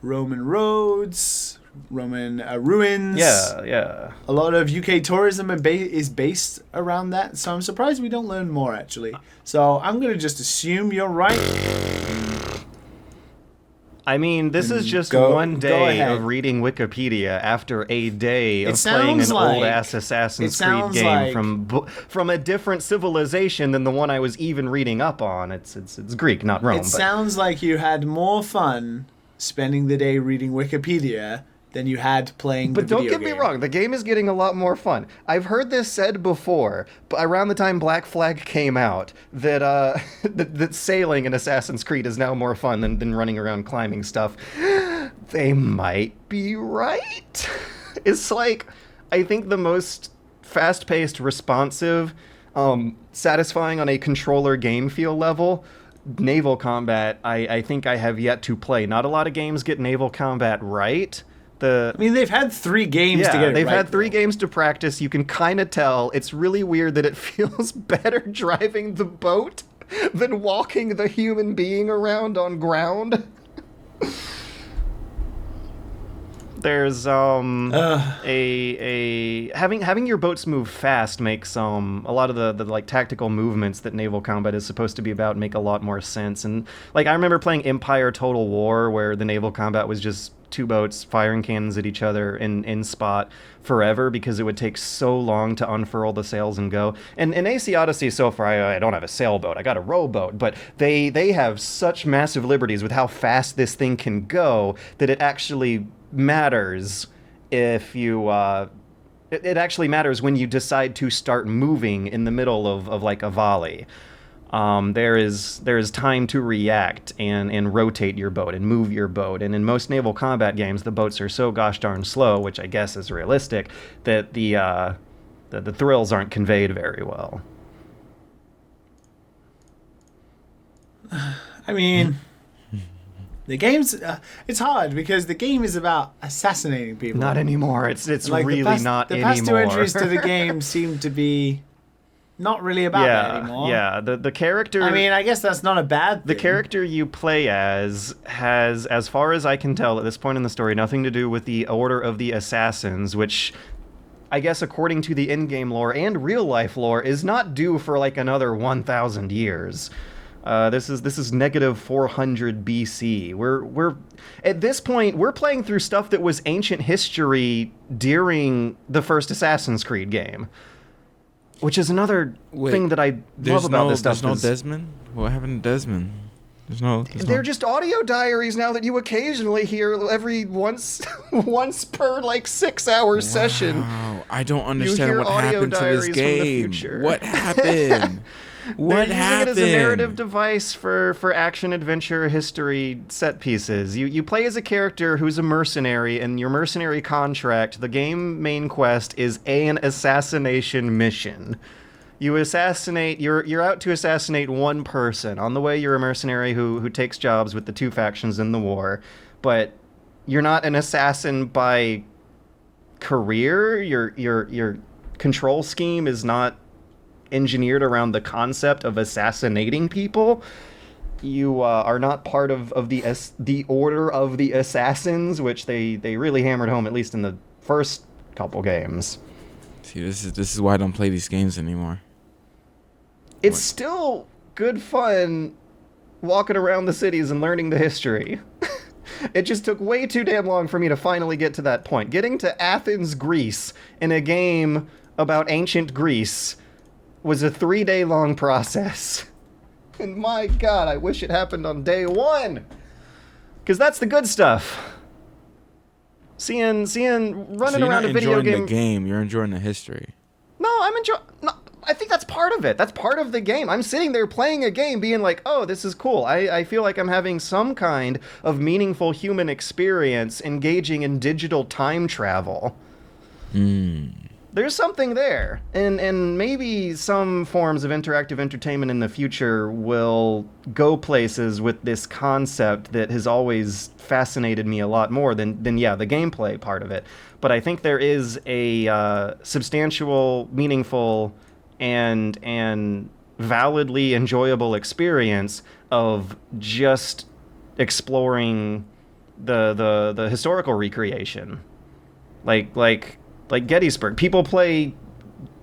Roman roads, Roman ruins. Yeah. A lot of UK tourism is based around that, so I'm surprised we don't learn more, actually. So I'm going to just assume you're right. I mean, this is just one day of reading Wikipedia after a day of playing an old-ass Assassin's Creed game from a different civilization than the one I was even reading up on. It's Greek, not Rome. It sounds like you had more fun spending the day reading Wikipedia than you had playing the video game. But don't get me wrong, the game is getting a lot more fun. I've heard this said before, but around the time Black Flag came out, that that sailing in Assassin's Creed is now more fun than running around climbing stuff. They might be right. It's like, I think the most fast-paced, responsive, satisfying on a controller game feel level, naval combat, I think I have yet to play. Not a lot of games get naval combat right. I mean, they've had 3 games to get it right. They've had 3 games to practice. You can kind of tell. It's really weird that it feels better driving the boat than walking the human being around on ground. There's having your boats move fast makes a lot of the like tactical movements that naval combat is supposed to be about make a lot more sense. And like I remember playing Empire Total War where the naval combat was just 2 boats firing cannons at each other in spot forever because it would take so long to unfurl the sails and go. And in AC Odyssey so far, I don't have a sailboat, I got a rowboat, but they have such massive liberties with how fast this thing can go that it actually matters if you it actually matters when you decide to start moving in the middle of like a volley. There is time to react and rotate your boat and move your boat. And in most naval combat games, the boats are so gosh darn slow, which I guess is realistic, that the thrills aren't conveyed very well. I mean, the game's it's hard because the game is about assassinating people. Not anymore. It's like really not anymore. The past 2 entries to the game seem to be not really about that anymore. Yeah, the character... I mean, I guess that's not a bad thing. The character you play as has, as far as I can tell at this point in the story, nothing to do with the Order of the Assassins, which I guess according to the in-game lore and real-life lore is not due for like another 1,000 years. This is negative 400 BC. We're at this point we're playing through stuff that was ancient history during the first Assassin's Creed game, which is another thing that I love about this stuff. There's no Desmond. What happened to Desmond? They're just audio diaries now that you occasionally hear every once per like 6-hour session. Wow, I don't understand what happened to this game. What happened? What happened? They're using it as a narrative device for action, adventure, history set pieces. You play as a character who's a mercenary, and your mercenary contract, the game main quest, is an assassination mission. You're out to assassinate one person. On the way, you're a mercenary who takes jobs with the 2 factions in the war, but you're not an assassin by career. Your control scheme is not engineered around the concept of assassinating people. You are not part of the Order of the Assassins, which they really hammered home, at least in the first couple games. See, this is why I don't play these games anymore. It's still good fun walking around the cities and learning the history. It just took way too damn long for me to finally get to that point. Getting to Athens, Greece in a game about ancient Greece was a 3-day long process. And my God, I wish it happened on day one. Because that's the good stuff. Seeing running around a video You're not game. enjoying the game. You're enjoying the history. No, I'm enjoying. No, I think that's part of it. That's part of the game. I'm sitting there playing a game, being like, "Oh, this is cool." I feel like I'm having some kind of meaningful human experience, engaging in digital time travel. There's something there, and maybe some forms of interactive entertainment in the future will go places with this concept that has always fascinated me a lot more than the gameplay part of it. But I think there is a substantial, meaningful, and validly enjoyable experience of just exploring the historical recreation, like Gettysburg. People play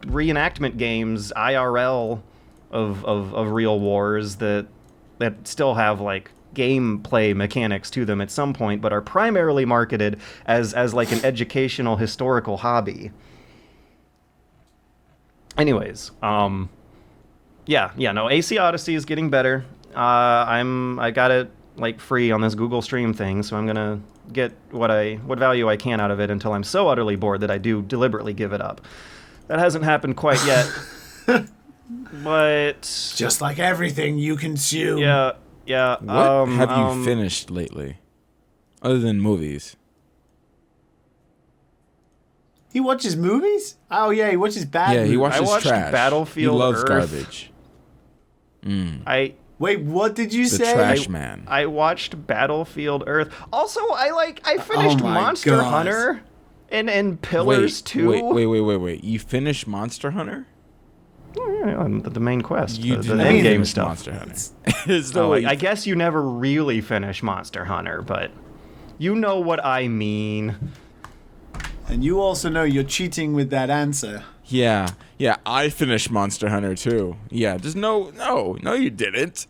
reenactment games IRL of real wars that still have like gameplay mechanics to them at some point, but are primarily marketed as like an educational historical hobby. Anyways, no, AC Odyssey is getting better. I got it like free on this Google Stream thing, so I'm gonna get what value I can out of it until I'm so utterly bored that I do deliberately give it up. That hasn't happened quite yet, but Just like everything you consume. yeah. What have you finished lately, other than movies? He watches movies? Oh yeah, he watches bad movies. He watches I watched trash. Battlefield He loves Earth. garbage. Wait, what did you The say? trash man. I watched Battlefield Earth. Also, I finished Oh my Monster gosh. Hunter and Pillars 2. Wait. You finished Monster Hunter? The main quest, You the did not end game finish stuff. Monster Hunter. There's no Oh, way I guess you never really finish Monster Hunter, but you know what I mean. And you also know you're cheating with that answer. Yeah, I finished Monster Hunter too. Yeah, there's no, you didn't.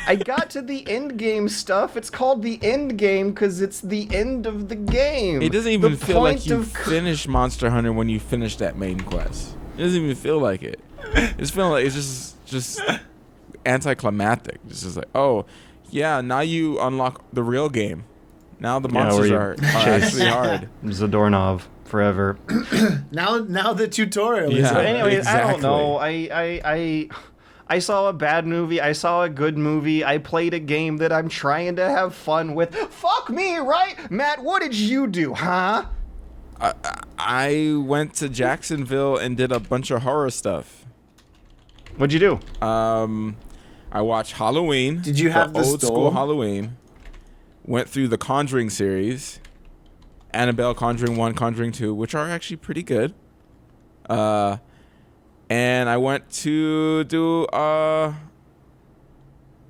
I got to the end game stuff. It's called the end game because it's the end of the game. It doesn't even The feel like point you of- finished Monster Hunter when you finish that main quest. It doesn't even feel like it. It's feeling like it's just anticlimactic. It's just like, oh, yeah, now you unlock the real game. Now the monsters where you are actually hard. Zadornov forever. Now the tutorial is Yeah. But anyway, I don't exactly. know. I saw a bad movie. I saw a good movie. I played a game that I'm trying to have fun with. Fuck me, right? Matt, what did you do, huh? I went to Jacksonville and did a bunch of horror stuff. What'd you do? I watched Halloween. Did you have the old school store? Halloween? Went through the Conjuring series, Annabelle, Conjuring 1, Conjuring 2, which are actually pretty good. And I went to do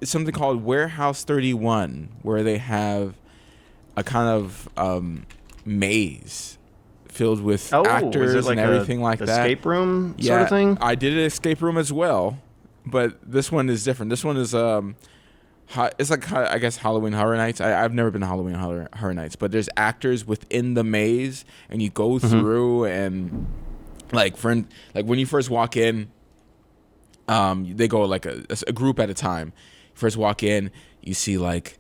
something called Warehouse 31, where they have a kind of maze filled with actors is it like and everything like that. Escape room sort of thing? I did an escape room as well, but this one is different. This one is it's like, I guess, Halloween Horror Nights. I've never been to Halloween Horror Nights, but there's actors within the maze, and you go through and like when you first walk in, they go like a group at a time. First walk in, you see like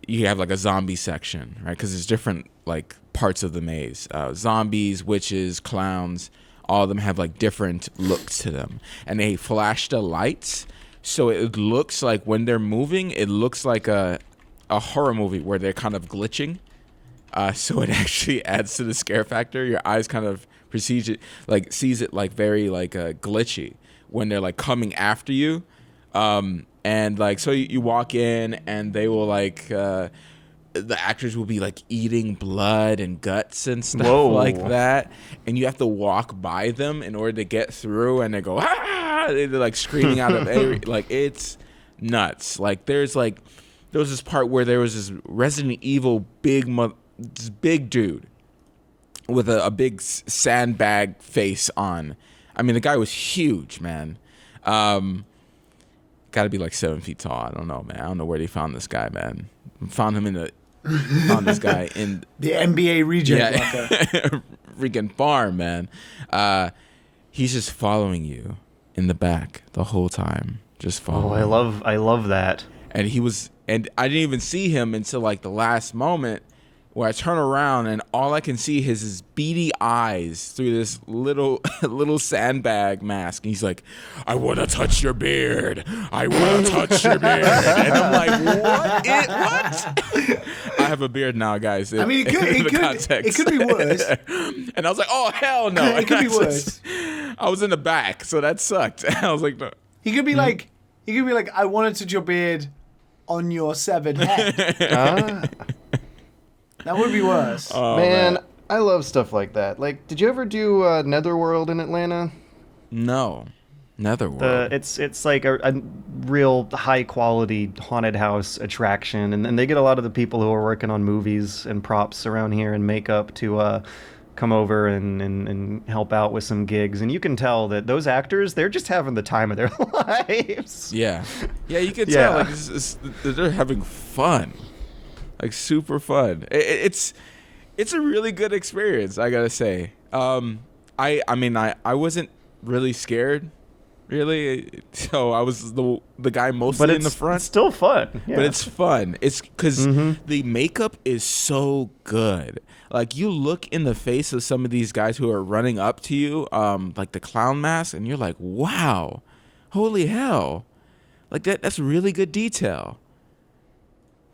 you have like a zombie section, right? Because there's different like parts of the maze. Zombies, witches, clowns, all of them have like different looks to them, and they flash the lights. So it looks like when they're moving, it looks like a horror movie where they're kind of glitching. So it actually adds to the scare factor. Your eyes kind of sees it like very like glitchy when they're like coming after you. And like so you walk in and they will like the actors will be like eating blood and guts and stuff like that, and you have to walk by them in order to get through, and they go they're like screaming out of every like it's nuts. Like there was this part where there was this Resident Evil this big dude with a big sandbag face on. I mean, the guy was huge, man. Got to be like 7 feet tall. I don't know, man. I don't know where they found this guy, man. Found this guy in the NBA reject locker. freaking farm, man. He's just following you in the back the whole time. just following. Oh, I love that. And I didn't even see him until like the last moment, where I turn around and all I can see is his beady eyes through this little sandbag mask. And he's like, "I want to touch your beard. I want to touch your beard." And I'm like, what? I have a beard now, guys. I mean, it could be worse. And I was like, "Oh, hell no." It could be worse. I was in the back, so that sucked. I was like, no. He could be like, "I want to touch your beard on your severed head." That would be worse. Oh, man, I love stuff like that. Like, did you ever do Netherworld in Atlanta? No. Netherworld. It's like a real high quality haunted house attraction, and they get a lot of the people who are working on movies and props around here and makeup to come over and help out with some gigs. And you can tell that those actors, they're just having the time of their lives. Yeah, you can tell like they're having fun, like super fun. It's a really good experience, I gotta say. I wasn't really scared. Really, so I was the guy mostly in the front. It's still fun. Yeah. But it's fun. It's because the makeup is so good. Like, you look in the face of some of these guys who are running up to you, like the clown mask, and you're like, wow, holy hell. Like, that's really good detail.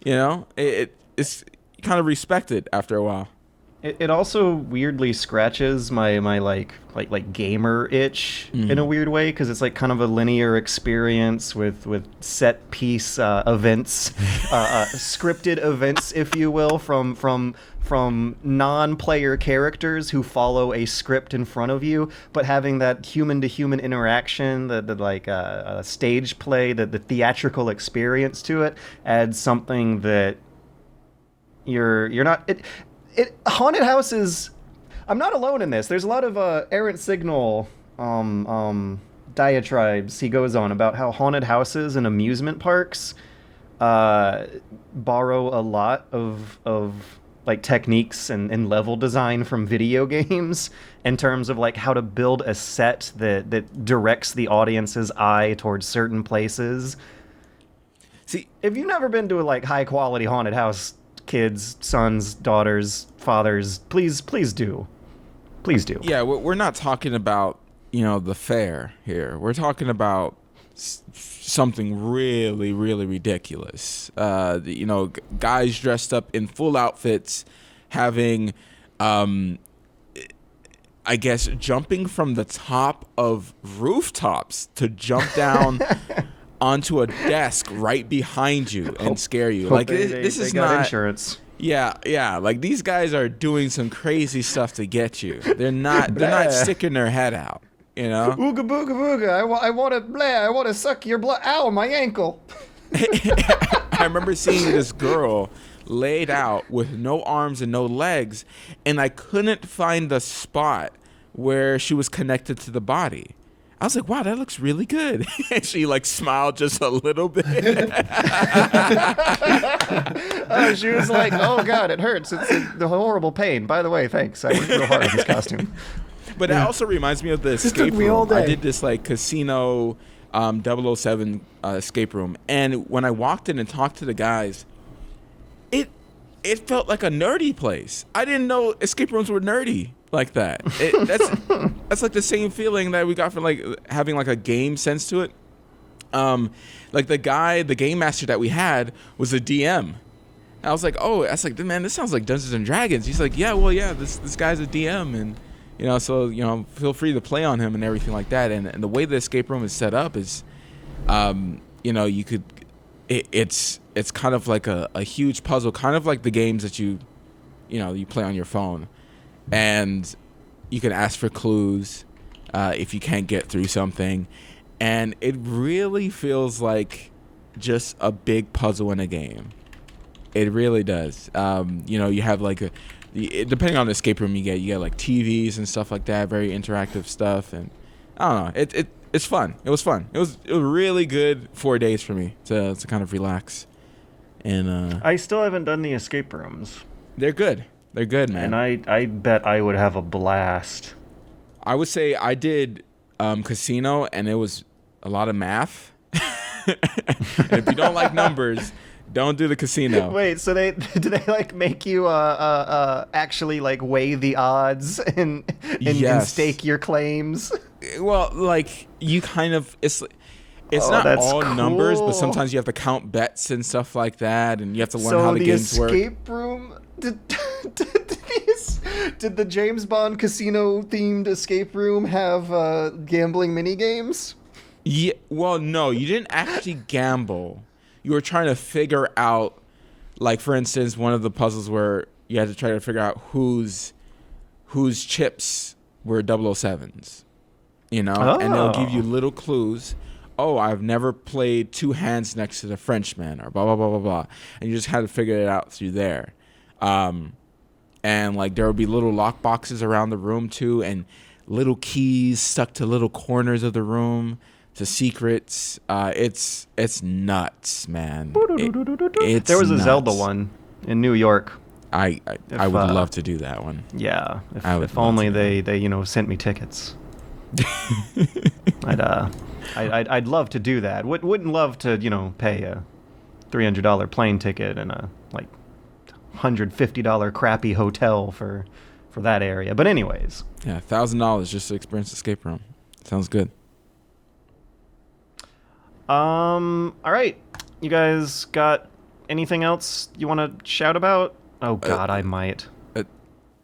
You know? It's kind of respected after a while. It also weirdly scratches my like gamer itch in a weird way, because it's like kind of a linear experience with set piece events, scripted events, if you will, from non-player characters who follow a script in front of you, but having that human to human interaction, the stage play, the theatrical experience to it adds something that you're not. Haunted houses, I'm not alone in this. There's a lot of Errant Signal diatribes he goes on about how haunted houses and amusement parks borrow a lot of like techniques and level design from video games in terms of like how to build a set that directs the audience's eye towards certain places. See, if you've never been to a like high quality haunted house, kids, sons, daughters, fathers, please do. Yeah, we're not talking about, the fair here. We're talking about something really, really ridiculous. Guys dressed up in full outfits, having, I guess, jumping from the top of rooftops to jump down onto a desk right behind you and scare you. Like, this is not insurance. Yeah. Like, these guys are doing some crazy stuff to get you. They're not sticking their head out. Ooga booga booga. I want to suck your blood. Ow, my ankle. I remember seeing this girl laid out with no arms and no legs, and I couldn't find the spot where she was connected to the body. I was like, wow, that looks really good. And she like smiled just a little bit. She was like, oh God, it hurts. It's the horrible pain. By the way, thanks. I worked real hard on this costume. But that also reminds me of the escape room. All day. I did this like casino 007 escape room. And when I walked in and talked to the guys, it felt like a nerdy place. I didn't know escape rooms were nerdy like that. That's like the same feeling that we got from like having like a game sense to it. Like the game master that we had was a DM. And I was like, oh, that's like, man, this sounds like Dungeons and Dragons. He's like, yeah, well, yeah, this guy's a DM, and so feel free to play on him and everything like that. And the way the escape room is set up is, you could, it's kind of like a huge puzzle, kind of like the games that you play on your phone. And you can ask for clues if you can't get through something. And it really feels like just a big puzzle in a game. It really does. You have like depending on the escape room you get like TVs and stuff like that, very interactive stuff. And I don't know, it's fun. It was fun. It was really good 4 days for me to kind of relax. And I still haven't done the escape rooms. They're good. They're good, man. And I bet I would have a blast. I would say I did casino, and it was a lot of math. And if you don't like numbers, don't do the casino. Wait, so do they like make you actually like weigh the odds and Yes. stake your claims? Well, like you kind of it's Oh, not that's all numbers, but cool. sometimes you have to count bets and stuff like that, and you have to learn So how the the games work. escape room did the James Bond casino themed escape room have gambling mini games? Yeah, well, no, you didn't actually gamble. You were trying to figure out, like, for instance, one of the puzzles where you had to try to figure out whose chips were 007s, you know? And they'll give you little clues. Oh, I've never played two hands next to the Frenchman, or blah, blah, blah, blah, blah. And you just had to figure it out through there. And, like, there would be little lock boxes around the room, too, and little keys stuck to little corners of the room. To secrets, it's nuts, man. It's There was a nuts. Zelda one in New York. I would love to do that one. Yeah, I would if love only to. they sent me tickets. I'd love to do that. Wouldn't love to pay a $300 plane ticket and a like $150 crappy hotel for that area. But anyways, Yeah, $1,000 just to experience escape room. Sounds good. all right, you guys got anything else you want to shout about? Oh God, I might.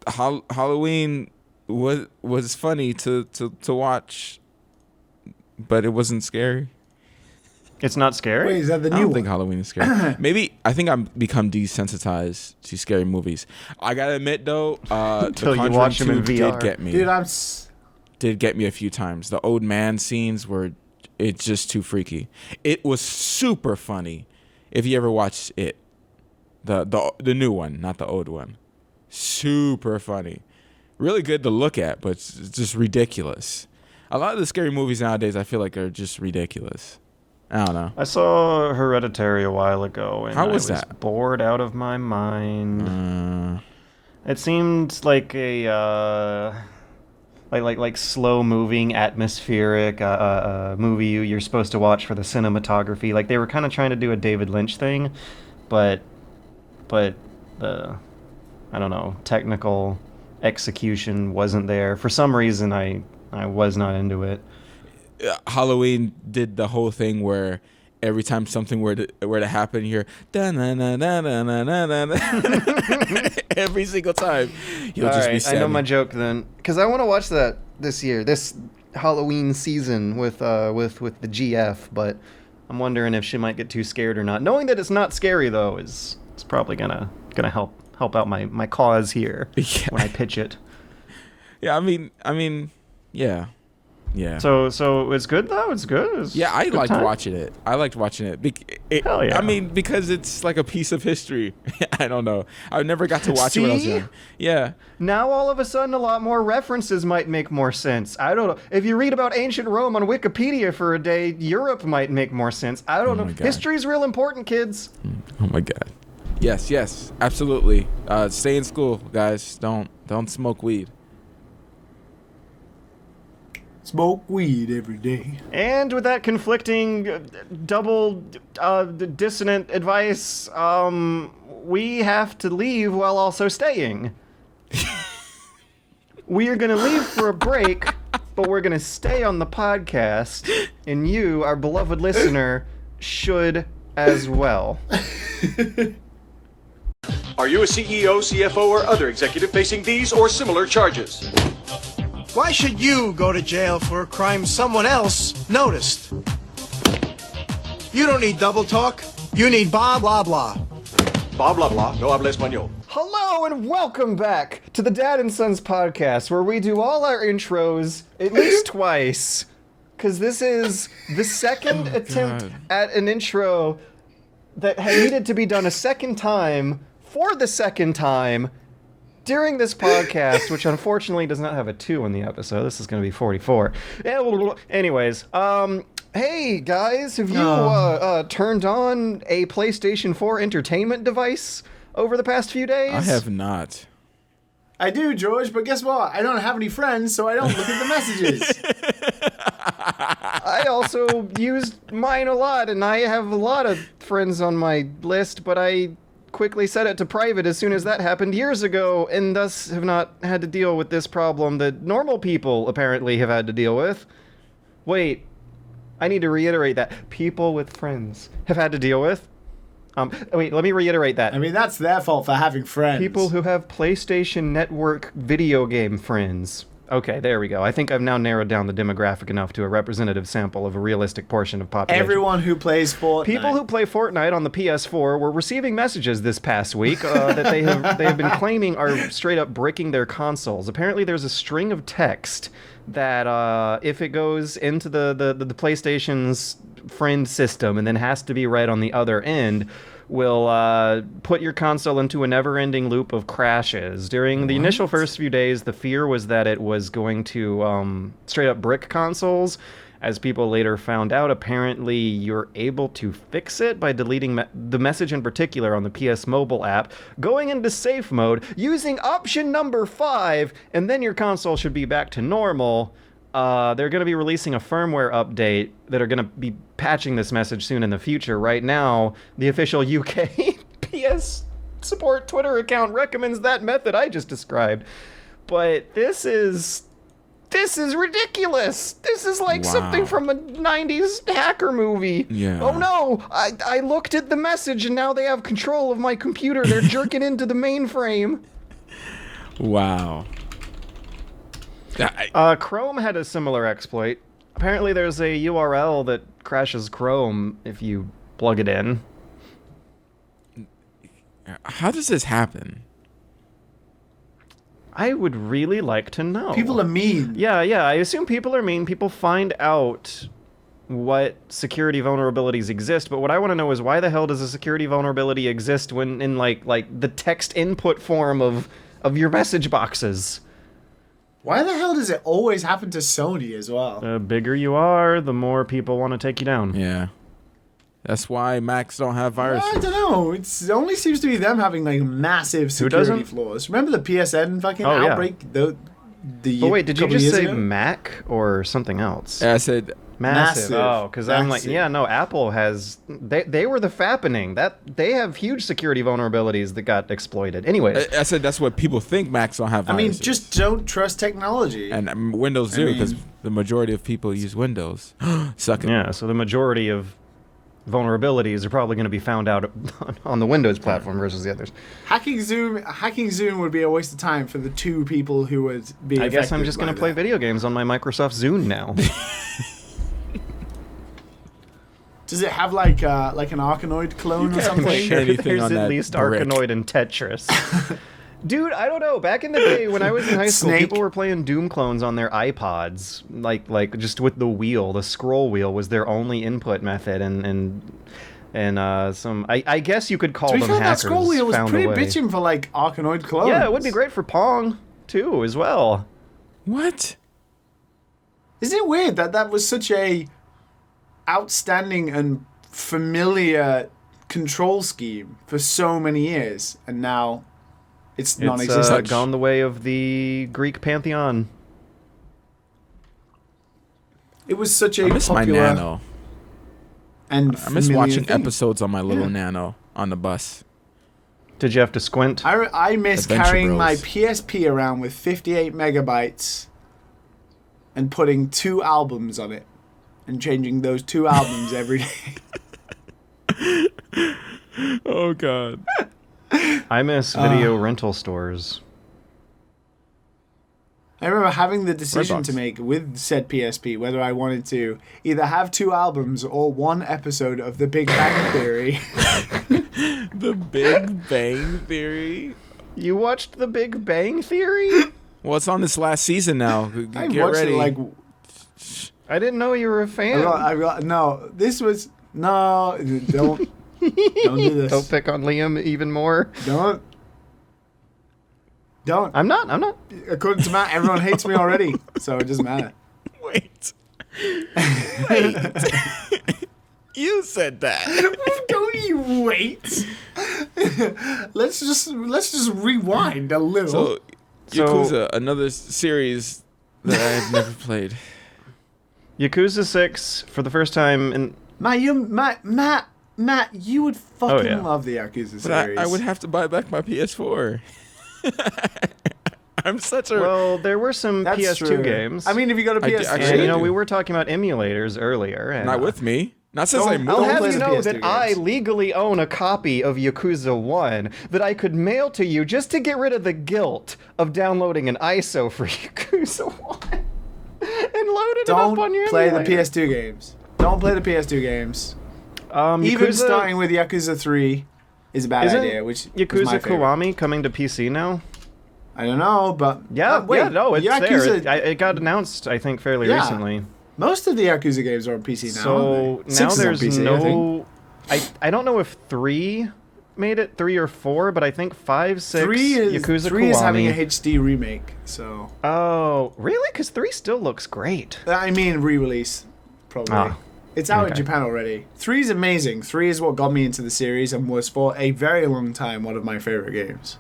Halloween was funny to watch, but it wasn't scary. It's not scary. Wait, is that the I new don't one? think Halloween is scary. Maybe I think I've become desensitized to scary movies. I gotta admit though, Until The you Conjuring watch them in 2 VR. did get me. Dude, Did get me a few times. The old man scenes were it's just too freaky. It was super funny. If you ever watched it, the new one, not the old one, super funny, really good to look at, but it's just ridiculous. A lot of the scary movies nowadays, I feel like, are just ridiculous. I don't know. I saw Hereditary a while ago, and How was I was that? bored out of my mind. It seemed like a like slow moving, atmospheric movie you're supposed to watch for the cinematography. Like they were kind of trying to do a David Lynch thing, but the I don't know, technical execution wasn't there. For some reason, I was not into it. Halloween did the whole thing where every time something were to happen, you hear da-na-na-na-na-na-na-na. Every single time. You'll All just be right, I sad. know my joke then, because I want to watch that this year, this Halloween season with the GF. But I'm wondering if she might get too scared or not. Knowing that it's not scary though is probably gonna help out my cause here Yeah. when I pitch it. Yeah, I mean, yeah. Yeah. So it's good though. It's good. It's Yeah, I good liked time? watching it. I liked watching it. Hell yeah. I mean, because it's like a piece of history. I don't know. I never got to watch it when I was See? young. Yeah. Now all of a sudden a lot more references might make more sense. I don't know. If you read about ancient Rome on Wikipedia for a day, Europe might make more sense. I don't know. my God. History's real important, kids. Oh my God. Yes, absolutely. Stay in school, guys. Don't smoke weed. smoke weed every day. And with that conflicting, double dissonant advice, we have to leave while also staying. We are going to leave for a break, but we're going to stay on the podcast, and you, our beloved listener, should as well. Are you a CEO, CFO, or other executive facing these or similar charges? Why should you go to jail for a crime someone else noticed? You don't need double talk. You need blah, blah, blah. Blah, blah, blah. No habla español. Hello and welcome back to the Dad and Sons podcast, where we do all our intros at least twice. Because this is the second attempt at an intro that had needed to be done a second time for the second time during this podcast, which unfortunately does not have a 2 on the episode. This is going to be 44. Anyways, hey guys, have you turned on a PlayStation 4 entertainment device over the past few days? I have not. I do, George, but guess what? I don't have any friends, so I don't look at the messages. I also used mine a lot, and I have a lot of friends on my list, but I quickly set it to private as soon as that happened years ago, and thus have not had to deal with this problem that normal people apparently have had to deal with. Wait, I need to reiterate that. People with friends have had to deal with. Wait, let me reiterate that. I mean, that's their fault for having friends. People who have PlayStation Network video game friends. Okay, there we go. I think I've now narrowed down the demographic enough to a representative sample of a realistic portion of population. Everyone who plays Fortnite. People who play Fortnite on the PS4 were receiving messages this past week that they have been claiming are straight up bricking their consoles. Apparently, there's a string of text that if it goes into the PlayStation's friend system and then has to be read on the other end, will put your console into a never-ending loop of crashes. During the initial first few days, the fear was that it was going to straight up brick consoles. As people later found out, apparently you're able to fix it by deleting the message in particular on the PS Mobile app, going into safe mode, using option number 5, and then your console should be back to normal. They're going to be releasing a firmware update that are going to be patching this message soon in the future. Right now, the official UK PS support Twitter account recommends that method I just described. But this is ridiculous. This is like something from a 90s hacker movie. Yeah. Oh no, I looked at the message and now they have control of my computer. They're jerking into the mainframe. Wow. Chrome had a similar exploit. Apparently there's a URL that crashes Chrome if you plug it in. How does this happen? I would really like to know. People are mean. Yeah, I assume people are mean. People find out what security vulnerabilities exist, but what I want to know is why the hell does a security vulnerability exist when in like the text input form of your message boxes? Why the hell does it always happen to Sony as well? The bigger you are, the more people want to take you down. Yeah. That's why Macs don't have viruses. I don't know. It only seems to be them having like massive security doesn't? flaws. Remember the PSN fucking Oh, yeah. outbreak? The But wait, did you couple just years say ago? Mac or something else? Yeah, I said Massive. Massive. Oh, because I'm like, Massive. yeah, no, Apple has... They were the fappening. They have huge security vulnerabilities that got exploited. Anyways. I said that's what people think Macs don't have I mean, viruses. just don't trust technology. And Windows do, because the majority of people use Windows. Suck it. Yeah, so the majority of vulnerabilities are probably going to be found out on the Windows platform versus the others. Hacking Zoom would be a waste of time for the two people who would be I guess I'm affected just by going to play that. video games on my Microsoft Zune now. Does it have like an Arkanoid clone or something? play anything There's on at that least brick. Arkanoid and Tetris. Dude, I don't know. Back in the day when I was in high school, Snake. people were playing Doom clones on their iPods, like just with the wheel. The scroll wheel was their only input method, and some. I guess you could call To be them fair, that hackers. scroll wheel was found a pretty way. bitching for like Arkanoid clones. Yeah, it would be great for Pong too, as well. What? Isn't it weird that was such a outstanding and familiar control scheme for so many years, and now it's It's non-existent. gone the way of the Greek pantheon. It was such a I miss my popular Nano. and I miss familiar watching thing. episodes on my little Nano on the bus. Did you have to squint? I miss Adventure carrying my Bros. PSP around with 58 megabytes and putting 2 albums on it and changing those 2 albums every day. Oh God. I miss video rental stores. I remember having the decision to Redbox. make with said PSP whether I wanted to either have 2 albums or 1 episode of The Big Bang Theory. The Big Bang Theory. You watched The Big Bang Theory? Well, it's on this last season now. I Get watched ready. it like I didn't know you were a fan. no. This was no. Don't do this. Don't pick on Liam even more. Don't. I'm not. According to Matt, everyone hates me already, so it doesn't matter. Wait. You said that. Don't you wait? let's just rewind a little. So, So- Yakuza, another series that I have never played. Yakuza 6 for the first time in... Matt, you would fucking love the Yakuza series. But I would have to buy back my PS4. I'm such a... Well, there were some That's PS2 true. games. I mean, if you got a PS3... actually, And, we were talking about emulators earlier. And, Not with me. Not since I moved. I'll have play you the know PS2 that games. I legally own a copy of Yakuza 1 that I could mail to you just to get rid of the guilt of downloading an ISO for Yakuza 1 and loading it up on your Don't play the emulator. PS2 games. Don't play the PS2 games. Even Yakuza, starting with Yakuza 3 is a bad isn't idea, which is my Yakuza favorite. Kiwami coming to PC now? I don't know, but... It's Yakuza, there. It got announced, I think, fairly Yeah. recently. Most of the Yakuza games are on PC now. So aren't they? now 6 is on there's PC, I think. no... I don't know if 3 made it, 3 or 4, but I think 5, 6, 3 is Yakuza 3 is having a Kiwami. HD remake, so... Oh, really? Because 3 still looks great. I mean, re-release, probably. Ah, It's out in okay. Japan already. 3 is amazing. 3 is what got me into the series and was for a very long time one of my favorite games.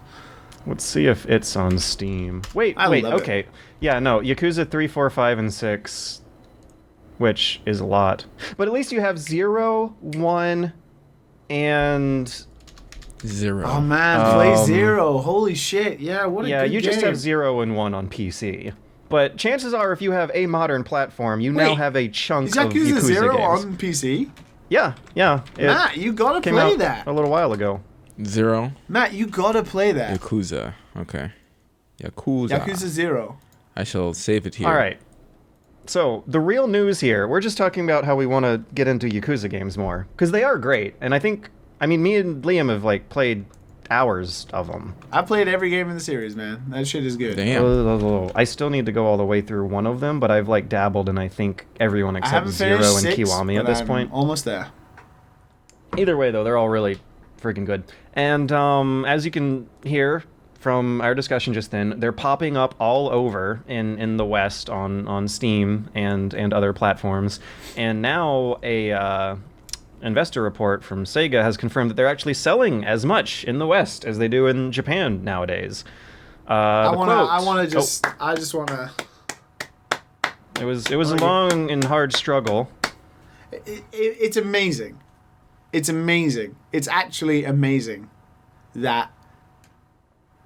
Let's see if it's on Steam. Wait, I love it. okay. Yeah, no, Yakuza 3, 4, 5, and 6, which is a lot. But at least you have 0, 1, and... 0. Oh man, play 0. Holy shit. Yeah, what a Yeah, good you just game. have 0 and 1 on PC. But chances are, if you have a modern platform, you now Wait, have a chunk Is of Yakuza Yakuza 0 games. on PC? Yeah. It Matt, you gotta came play out that. a little while ago. 0. Matt, you gotta play that. Yakuza. Okay. Yakuza. Yakuza 0. I shall save it here. All right. So, the real news here, we're just talking about how we want to get into Yakuza games more. Because they are great. And I mean, me and Liam have, played hours of them. I played every game in the series, man. That shit is good. Damn. I still need to go all the way through one of them, but I've, dabbled in, I think, everyone I except haven't Zero finished and 6, Kiwami at but this I'm point. almost there. Either way, though, they're all really freaking good. And as you can hear from our discussion just then, they're popping up all over in the West on Steam and other platforms. And now a investor report from Sega has confirmed that they're actually selling as much in the West as they do in Japan nowadays. I It just wanna. was a long and hard struggle. It's amazing. It's amazing. It's actually amazing that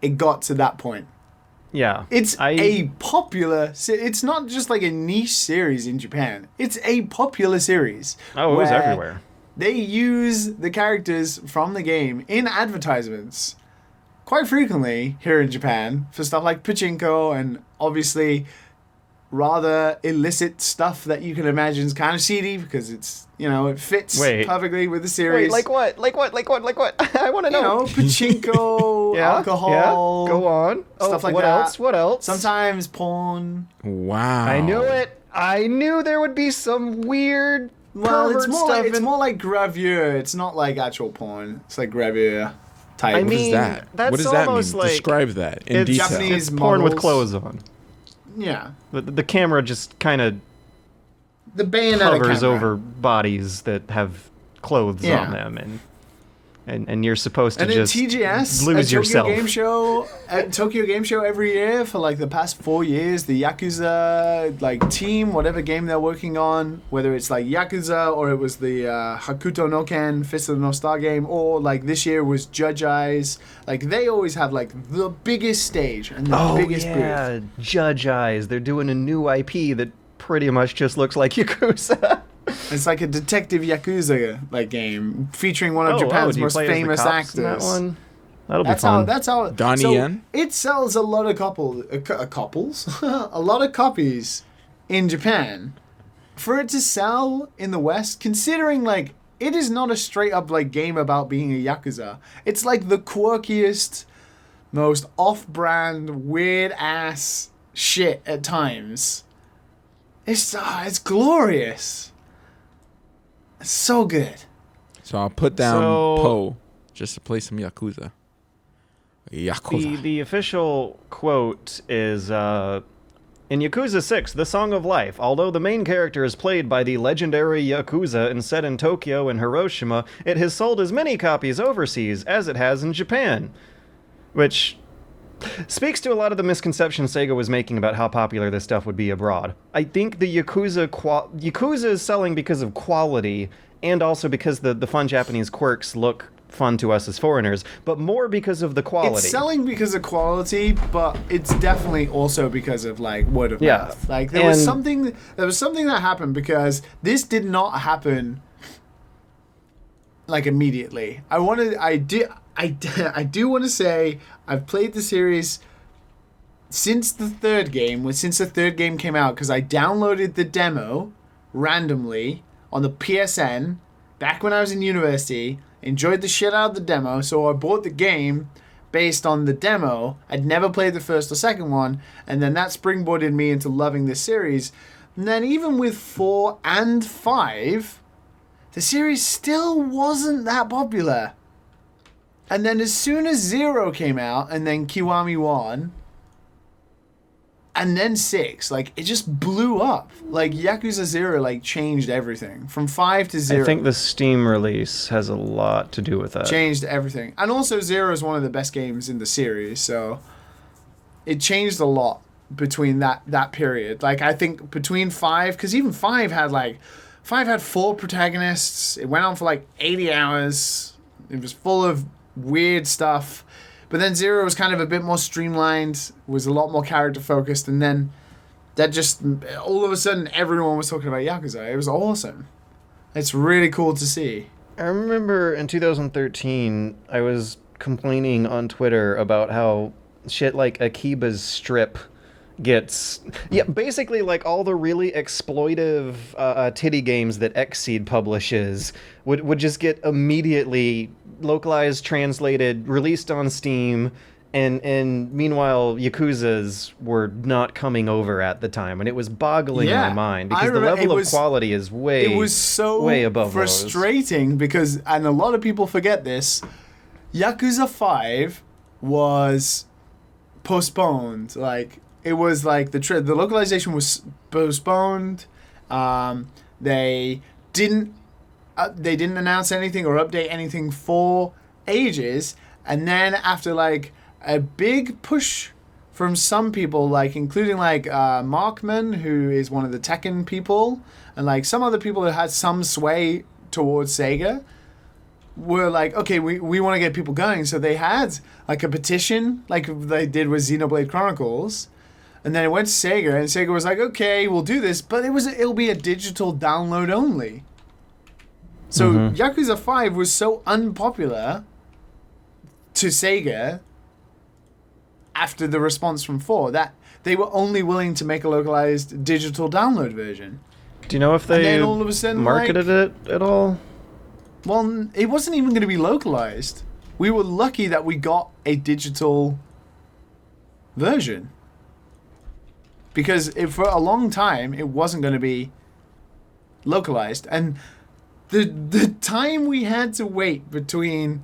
it got to that point. Yeah, It's a popular. It's not just like a niche series in Japan. It's a popular series. Oh, it was where everywhere. They use the characters from the game in advertisements quite frequently here in Japan for stuff like pachinko and obviously rather illicit stuff that you can imagine is kind of seedy because it's, it fits perfectly with the series. Wait, like what? I want to know. Pachinko, alcohol. Yeah, go on. Stuff like what that. else? What else? Sometimes porn. Wow. I knew it. I knew there would be some weird Well, pervert stuff. it's more like gravure. It's not like actual porn. It's like gravure type. I What mean, is that? that's What does that mean? almost like- Describe that in It's detail. Japanese It's porn with models. clothes on. Yeah. The camera just kind of The Bayonetta hovers camera. over bodies that have clothes Yeah. on them, and you're supposed to And then just TGS lose at yourself. Tokyo Game Show every year for like the past 4 years, the Yakuza team, whatever game they're working on, whether it's like Yakuza or it was the Hakuto no Ken Fist of the North Star game, or like this year was Judge Eyes. Like they always have like the biggest stage and the biggest booth. Judge Eyes. They're doing a new IP that pretty much just looks like Yakuza. It's like a detective Yakuza game featuring one of do Japan's you most play as the famous cops in actors. that one? That'll be That's fun. how. Donnie so Yen? It sells a lot of couples, a lot of copies in Japan. For it to sell in the West, considering it is not a straight up game about being a Yakuza. It's like the quirkiest, most off-brand, weird ass shit at times. It's glorious. It's so good. So I'll put down So- Poe just to play some Yakuza. Yakuza. The official quote is, in Yakuza 6, The Song of Life, although the main character is played by the legendary Yakuza and set in Tokyo and Hiroshima, it has sold as many copies overseas as it has in Japan. Which, speaks to a lot of the misconceptions Sega was making about how popular this stuff would be abroad. I think the Yakuza is selling because of quality, and also because the fun Japanese quirks look fun to us as foreigners, but more because of the quality. It's selling because of quality, but it's definitely also because of like word of mouth. Like there was something that happened, because this did not happen like immediately. I do want to say I've played the series since the third game came out, because I downloaded the demo randomly on the PSN back when I was in university. Enjoyed the shit out of the demo, so I bought the game based on the demo. I'd never played the first or second one, and then that springboarded me into loving this series. And then even with 4 and 5, the series still wasn't that popular. And then as soon as 0 came out, and then Kiwami 1, and then 6, like, it just blew up. Like, Yakuza 0, like, changed everything. From 5 to 0. I think the Steam release has a lot to do with that. Changed everything. And also, 0 is one of the best games in the series, so it changed a lot between that period. Like, I think between 5, because even 5 had 4 protagonists. It went on for, like, 80 hours. It was full of weird stuff. But then 0 was kind of a bit more streamlined, was a lot more character focused, and then that just, all of a sudden, everyone was talking about Yakuza. It was awesome. It's really cool to see. I remember in 2013, I was complaining on Twitter about how shit like Akiba's Strip gets... Yeah, basically like all the really exploitive titty games that Xseed publishes would just get immediately localized, translated, released on Steam, and meanwhile Yakuza's were not coming over at the time, and it was boggling my mind, because the level of quality is way above frustrating those. Because, and a lot of people forget this, Yakuza 5 was postponed. Like, it was like the localization was postponed. They didn't announce anything or update anything for ages, and then after like a big push from some people, like including like Markman, who is one of the Tekken people, and like some other people that had some sway towards Sega, were like, okay, we want to get people going. So they had like a petition, like they did with Xenoblade Chronicles, and then it went to Sega, and Sega was like, okay, we'll do this, but it'll be a digital download only. So Yakuza 5 was so unpopular to Sega after the response from 4 that they were only willing to make a localized digital download version. Do you know if they all of a sudden, marketed it at all? Well, it wasn't even going to be localized. We were lucky that we got a digital version. Because for a long time, it wasn't going to be localized. And the time we had to wait between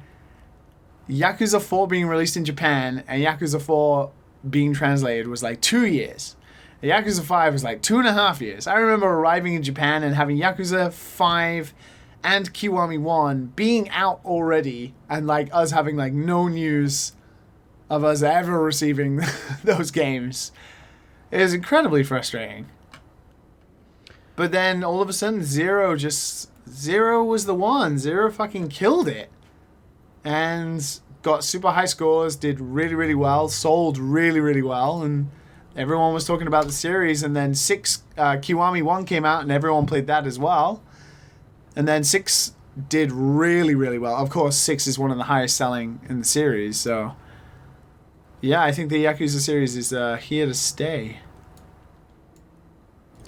Yakuza 4 being released in Japan and Yakuza 4 being translated was like 2 years. Yakuza 5 was like 2.5 years. I remember arriving in Japan and having Yakuza 5 and Kiwami 1 being out already, and like us having like no news of us ever receiving those games. It was incredibly frustrating. But then all of a sudden, Zero was the one. Zero fucking killed it. And got super high scores, did really, really well, sold really, really well, and everyone was talking about the series. And then Kiwami 1 came out, and everyone played that as well. And then 6 did really, really well. Of course, 6 is one of the highest selling in the series, so... Yeah, I think the Yakuza series is here to stay.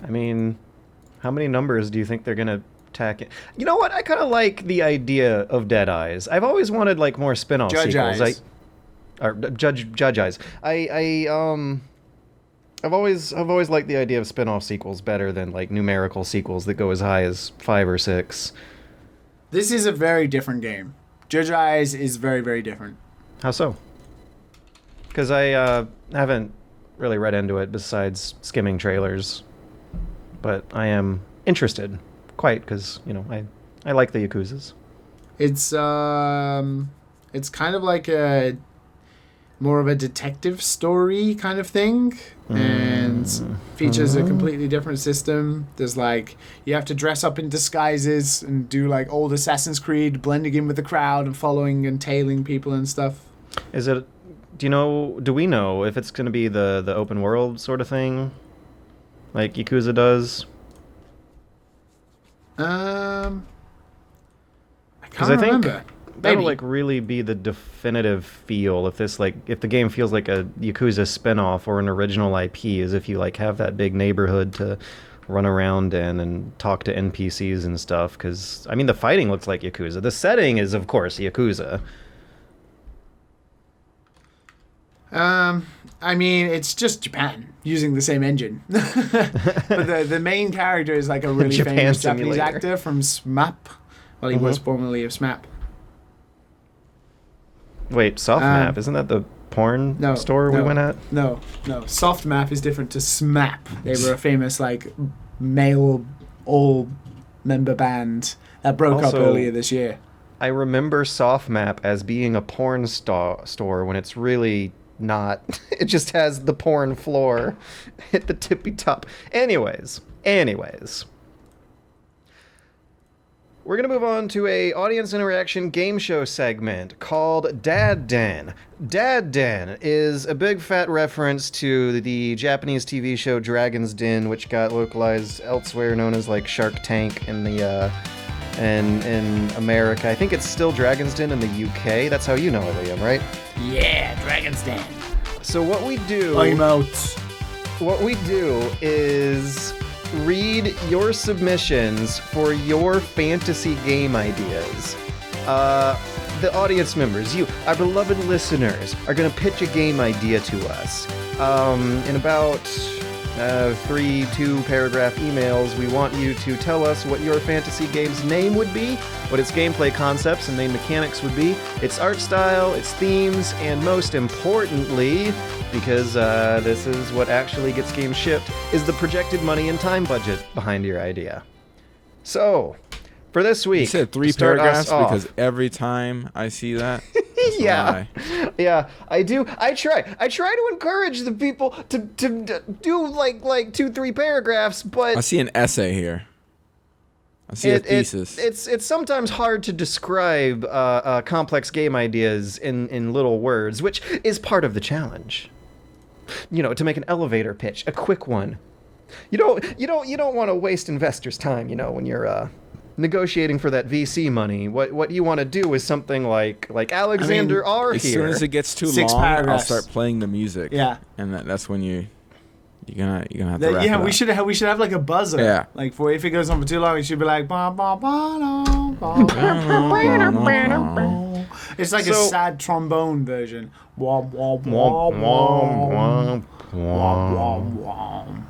I mean, how many numbers do you think they're going to tack in? You know what? I kind of like the idea of Dead Eyes. I've always wanted like more spin-off Judge sequels. Eyes. Judge Eyes. I've always liked the idea of spin-off sequels better than like numerical sequels that go as high as 5 or 6. This is a very different game. Judge Eyes is very, very different. How so? Because I haven't really read into it besides skimming trailers, but I am interested quite because I like the Yakuzas. It's kind of like a more of a detective story kind of thing, and features a completely different system. There's like, you have to dress up in disguises and do like old Assassin's Creed, blending in with the crowd and following and tailing people and stuff. Is it? Do we know if it's going to be the open world sort of thing, like Yakuza does? I Because can't I think remember. that'll Maybe. like really be the definitive feel if the game feels like a Yakuza spin-off or an original IP, is if you like have that big neighborhood to run around in and talk to NPCs and stuff. Because I mean, the fighting looks like Yakuza. The setting is, of course, Yakuza. I mean, it's just Japan using the same engine. But the main character is like a really Japan famous Japanese simulator. actor from SMAP. Well, he was formerly of SMAP. Wait, soft map, isn't that the porn store we went at? No. Soft Map is different to SMAP. They were a famous like male all member band that broke up Also, earlier this year. I remember soft map as being a porn store when it's really not. It just has the porn floor at the tippy top. Anyways. We're going to move on to a audience interaction game show segment called Dad Den. Dad Den is a big fat reference to the Japanese TV show Dragon's Den, which got localized elsewhere, known as like Shark Tank in the in America. I think it's still Dragon's Den in the UK. That's how you know it, Liam, right? Yeah, Dragon's Den. So what we do I'm out. What we do is read your submissions for your fantasy game ideas. The audience members, you, our beloved listeners, are going to pitch a game idea to us. In about 3 2-paragraph emails, we want you to tell us what your fantasy game's name would be, what its gameplay concepts and main mechanics would be, its art style, its themes, and most importantly, because this is what actually gets games shipped, is the projected money and time budget behind your idea. So, for this week, You said 3 to start us paragraphs off- because every time I see that, that's a yeah, lie. yeah, I do. I try to encourage the people to do like 2-3 paragraphs, but I see an essay here. I see a thesis. It's sometimes hard to describe complex game ideas in little words, which is part of the challenge. You know, to make an elevator pitch, a quick one. You don't want to waste investors' time. You know, when you're negotiating for that VC money, what you want to do is something like Alexander R. As here. soon as it gets too 6 long, paragraphs. I'll start playing the music. Yeah. And that's when you're gonna have to wrap Yeah, it we up. should have like a buzzer. Yeah. Like for if it goes on for too long, it should be like ba ba ba da, ba, ba, ba. It's like a So- sad trombone version. Womp womp Womp, womp womp, womp womp, womp womp.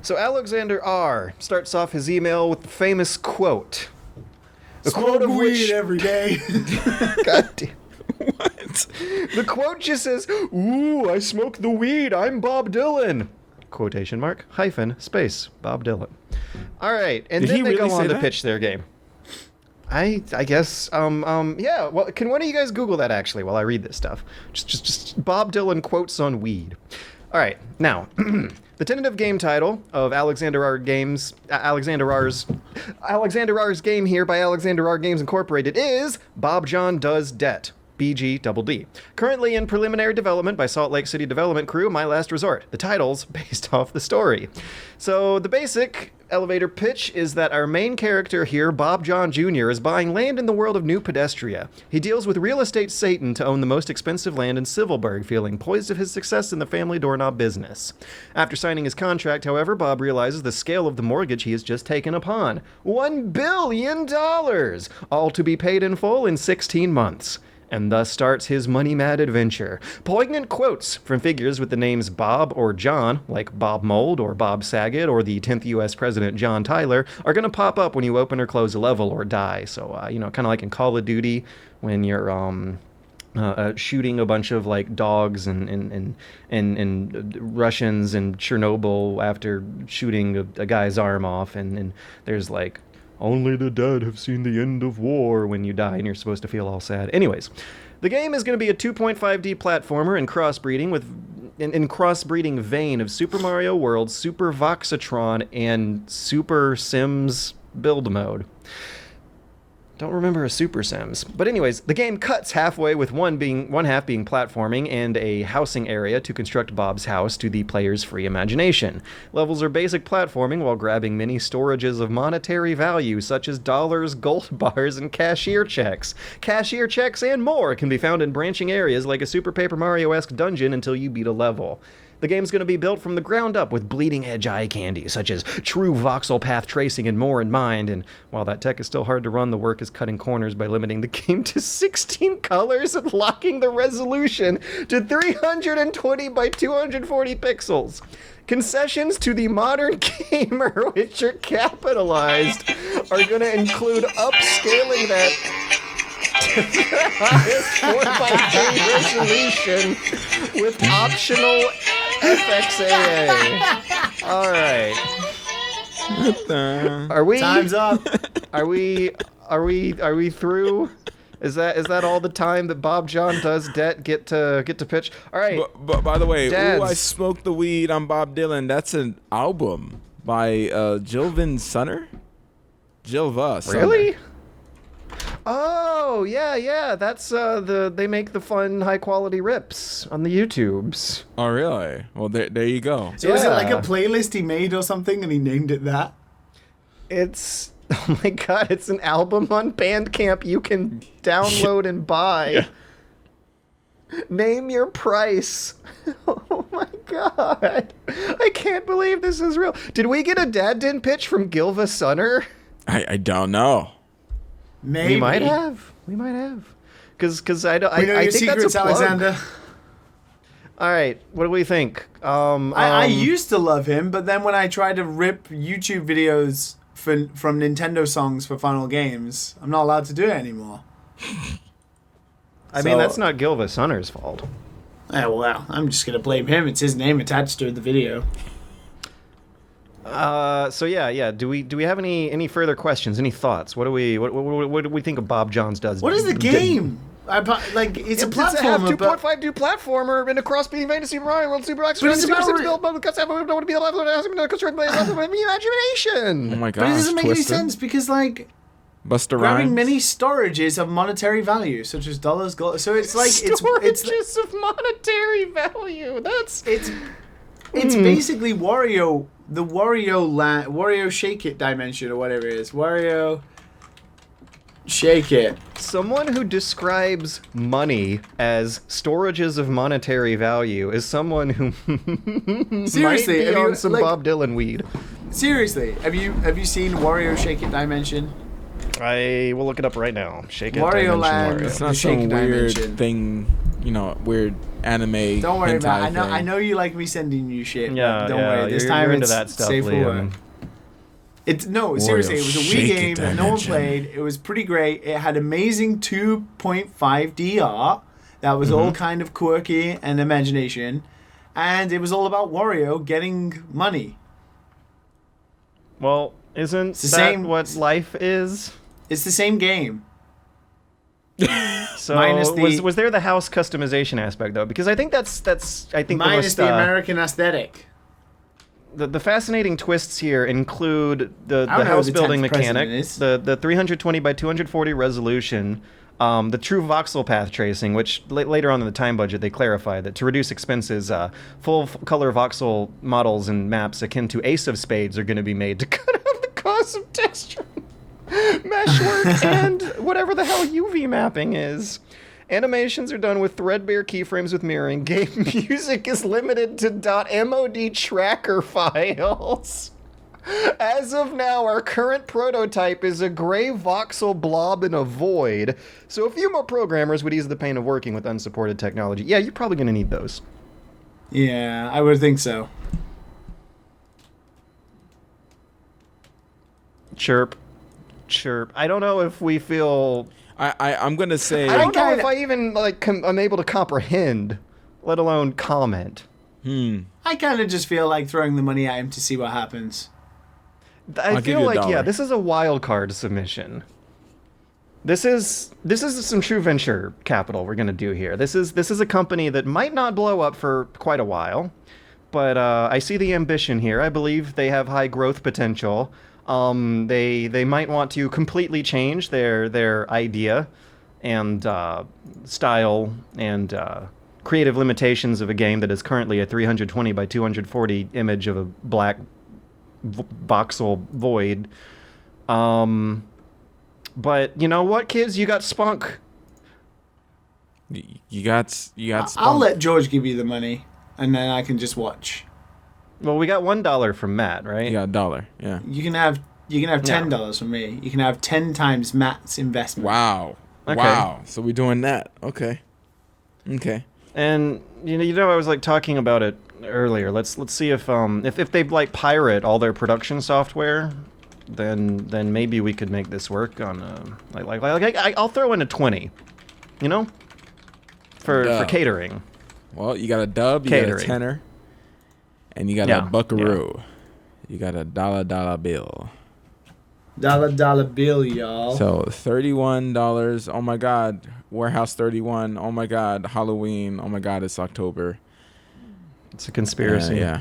So Alexander R. starts off his email with the famous quote. The quote of Smoke which weed every day. God damn. What? The quote just says, "Ooh, I smoke the weed. I'm Bob Dylan." Quotation mark, hyphen, space, Bob Dylan. All right, and Did then he they really go on say to that? pitch their game. I guess, yeah, well, can one of you guys Google that actually while I read this stuff? Just Bob Dylan quotes on weed. All right, now, the tentative game title of Alexander R. Games, Alexander R's game here by Alexander R. Games Incorporated is Bob John Does Debt. BG. Currently in preliminary development by Salt Lake City development crew, My Last Resort. The title's based off the story. So the basic elevator pitch is that our main character here, Bob John Jr., is buying land in the world of New Pedestria. He deals with real estate Satan to own the most expensive land in Civilburg, feeling poised of his success in the family doorknob business. After signing his contract, however, Bob realizes the scale of the mortgage he has just taken upon. $1 billion! All to be paid in full in 16 months. And thus starts his money-mad adventure. Poignant quotes from figures with the names Bob or John, like Bob Mould or Bob Saget or the 10th U.S. President John Tyler, are going to pop up when you open or close a level or die. So, kind of like in Call of Duty, when you're shooting a bunch of like dogs and Russians in Chernobyl after shooting a guy's arm off, and there's like Only the dead have seen the end of war when you die and you're supposed to feel all sad. Anyways, the game is going to be a 2.5D platformer in crossbreeding vein of Super Mario World, Super Voxatron, and Super Sims build mode. Don't remember a Super Sims. But anyways, the game cuts halfway with one half being platforming and a housing area to construct Bob's house to the player's free imagination. Levels are basic platforming while grabbing many storages of monetary value such as dollars, gold bars, and cashier checks. Cashier checks and more can be found in branching areas like a Super Paper Mario-esque dungeon until you beat a level. The game's going to be built from the ground up with bleeding-edge eye candy, such as true voxel path tracing and more in mind, and while that tech is still hard to run, the work is cutting corners by limiting the game to 16 colors and locking the resolution to 320 by 240 pixels. Concessions to the modern gamer, which are capitalized, are going to include upscaling that to the highest 4x3 resolution with optional FXAA. All right. Are we? Time's up. Are we through? Is that all the time that Bob John does get to pitch? All right. But by the way, Dads. Ooh, I Smoked the Weed on Bob Dylan. That's an album by Jilvin Sunner. Jilva Sunner. Really? Oh, yeah. That's they make the fun high quality rips on the YouTubes. Oh, really? Well, there you go. So is it like a Yeah. playlist he made or something and he named it that? It's oh my god, it's an album on Bandcamp you can download and buy. Yeah. Name your price. Oh my god. I can't believe this is real. Did we get a Dad Din pitch from Gilva Sunner? I don't know. Maybe. We might have. Because I don't. We know I your think that's a secrets, plug. Alexander. All right. What do we think? I used to love him, but then when I tried to rip YouTube videos from Nintendo songs for Final Games, I'm not allowed to do it anymore. I mean, that's not Gilva Sunner's fault. Oh, well, I'm just going to blame him. It's his name attached to the video. So yeah. Do we have any further questions? Any thoughts? What do we think of Bob Johns does? What is the game? It's a platformer, but 2.5D platformer in a cross-beating vein to Super Mario World, Super X, But it's Super about Sims re- build, but cuts out, but don't be allowed to imagination. Oh my but it gosh, doesn't make any Twisted. sense because Busta grabbing Rhymes. many storages of monetary value, such as dollars, gold. So it's like Storages of monetary value. That's it's basically Wario, the Wario Shake It dimension or whatever it is. Wario Shake It. someone who describes money as storages of monetary value is someone who Seriously, might have be you, on some like- Bob Dylan weed. Seriously, have you seen Wario Shake It dimension? I will look it up right now. Shake it. Wario Dimension Land. Wario. It's not Shake some weird dimension. thing, weird anime. Don't worry about it. hentai thing. I know you like me sending you shit. Yeah, but don't yeah, worry. This you're time into it's that stuff, safe for Liam. work. Seriously, it was a Wii Shake It game that no one dimension. played. It was pretty great. It had amazing 2.5D art that was all kind of quirky and imagination, and it was all about Wario getting money. Well, isn't the that same- what life is? It's the same game. So Minus the- was there the house customization aspect though? Because I think that's I think Minus the the most, American aesthetic. the fascinating twists here include the I don't know who house the building 10th president mechanic, is. the 320 by 240 resolution, the true voxel path tracing, which later on in the time budget they clarify that to reduce expenses, full color voxel models and maps akin to Ace of Spades are going to be made to cut out the cost of texture, mesh work, and whatever the hell UV mapping is. Animations are done with threadbare keyframes with mirroring. Game music is limited to .mod tracker files. As of now, our current prototype is a gray voxel blob in a void, so a few more programmers would ease the pain of working with unsupported technology. Yeah, you're probably going to need those. Yeah, I would think so. Chirp. I don't know if we feel... I'm gonna say. I don't know kinda- if I even I'm able to comprehend, let alone comment. I kind of just feel like throwing the money at him to see what happens. I I'll give feel you a like dollar. this is a wild card submission. This is some true venture capital we're gonna do here. This is a company that might not blow up for quite a while, but I see the ambition here. I believe they have high growth potential. They might want to completely change their idea and style and creative limitations of a game that is currently a 320 by 240 image of a black voxel void. But you know what, kids? You got spunk. You got spunk. I'll let George give you the money, and then I can just watch. Well, we got $1 from Matt, right? You got a dollar. Yeah. You can have $10 from me. You can have 10 times Matt's investment. Wow. Okay. Wow. So we're doing that. Okay. And you know, I was like talking about it earlier. Let's see if they like pirate all their production software, then maybe we could make this work on I'll throw in a 20, you know, for catering. Well, you got a dub, you Catering. got a tenner, and you got a buckaroo. You got a dollar bill. Dollar bill, y'all. So $31. Oh my God, Warehouse 31. Oh my God, Halloween. Oh my God, it's October. It's a conspiracy. Yeah.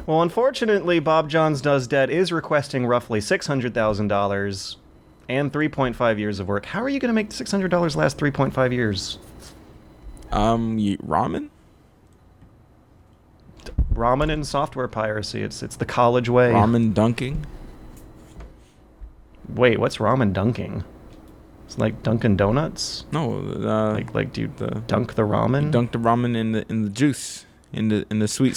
Well, unfortunately, Bob Johns Does Dead is requesting roughly $600,000 and 3.5 years of work. How are you going to make $600 last 3.5 years? Ramen? Ramen and software piracy. It's the college way. Ramen dunking? Wait, what's ramen dunking? It's like Dunkin' Donuts? No, Like do you dunk the ramen? dunk the ramen in the juice, in the sweet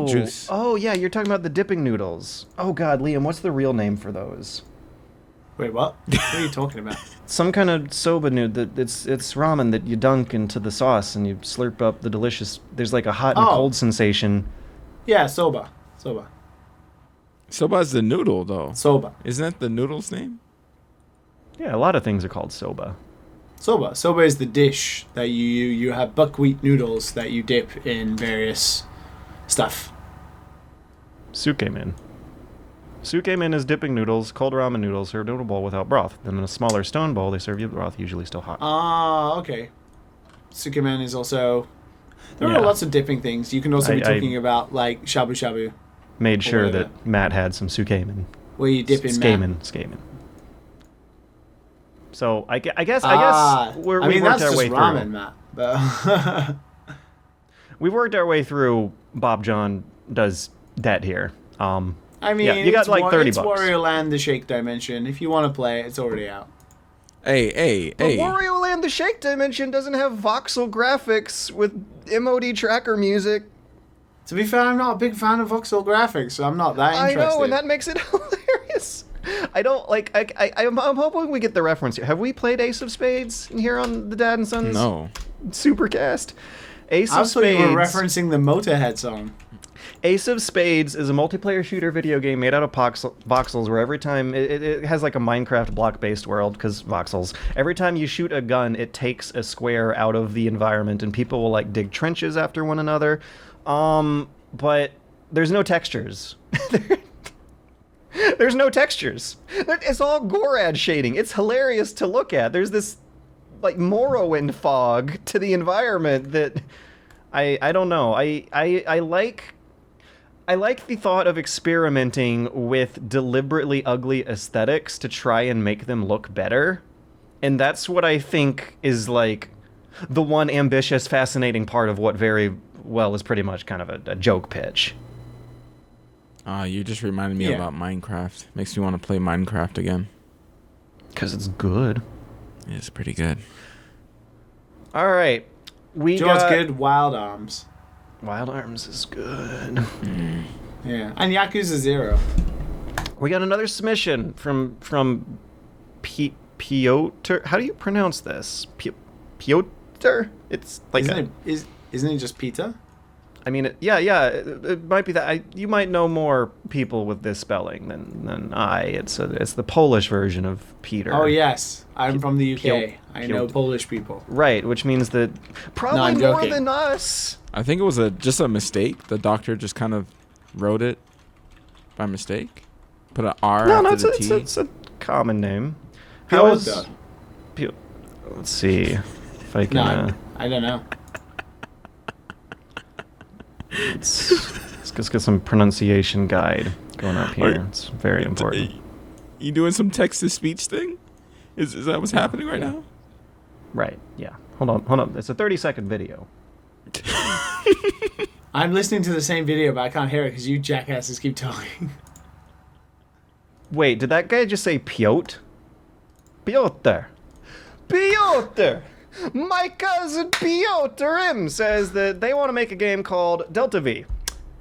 juice. Oh, yeah, you're talking about the dipping noodles. Oh, God, Liam, what's the real name for those? Wait, what? What are you talking about? Some kind of soba noodle. It's ramen that you dunk into the sauce and you slurp up the delicious... There's like a hot and cold sensation. Yeah, soba. Soba's the noodle, though. Soba. Isn't that the noodle's name? Yeah, a lot of things are called soba. Soba is the dish that you have buckwheat noodles that you dip in various stuff. Sukemen. Sukemen is dipping noodles. Cold ramen noodles served in a bowl without broth. Then in a smaller stone bowl, they serve you broth, usually still hot. Okay. Sukemen is also... There Yeah. are lots of dipping things. You can also be I talking about, like, shabu shabu, Made sure whatever. that Matt had some sukemen. where you dip in Skamen. So I guess we worked that's our just way ramen, through. Matt. But We worked our way through Bob John Does Dead here. I mean, Yeah, you got it's like $30. It's Wario Land: The Shake Dimension. If you want to play it, it's already out. Hey. But Wario Land: The Shake Dimension doesn't have voxel graphics with MOD tracker music. To be fair, I'm not a big fan of voxel graphics, so I'm not that I interested. know, and that makes it hilarious. I don't like. I'm hoping we get the reference here. Have we played Ace of Spades here on the Dad and Sons No. Supercast? Ace I of thought you were Spades. referencing the Motorhead song. Ace of Spades is a multiplayer shooter video game made out of voxels where every time it has like a Minecraft block-based world because voxels. Every time you shoot a gun, it takes a square out of the environment and people will like dig trenches after one another. But there's no textures. There's no textures. It's all Gorad shading. It's hilarious to look at. There's this like Morrowind fog to the environment that I don't know. I like the thought of experimenting with deliberately ugly aesthetics to try and make them look better. And that's what I think is like the one ambitious, fascinating part of what very well is pretty much kind of a joke pitch. You just reminded me Yeah. about Minecraft. Makes me want to play Minecraft again. Because it's good. It's pretty good. All right. We George got... good, Wild Arms. Wild Arms is good. Yeah, and Yakuza 0. We got another submission from Piotr. How do you pronounce this? Piotr? It's like Isn't it just Peter? I mean, it might be that you might know more people with this spelling than I. It's the Polish version of Peter. Oh yes, I'm from the UK. Piotr. I know Polish people. Right, which means that probably I'm more joking. than us. I think it was just a mistake. The doctor just kind of wrote it by mistake. Put an R after the T. It's a common name. How is that? Let's see if I can. No, I don't know. Let's get some pronunciation guide going up here. It's very important. You doing some text to speech thing? Is that what's happening right now? Right. Yeah. Hold on. It's a 30-second video. I'm listening to the same video, but I can't hear it because you jackasses keep talking. Wait, did that guy just say Piotr? Piotr. Piotr! My cousin Piotr M says that they want to make a game called Delta V.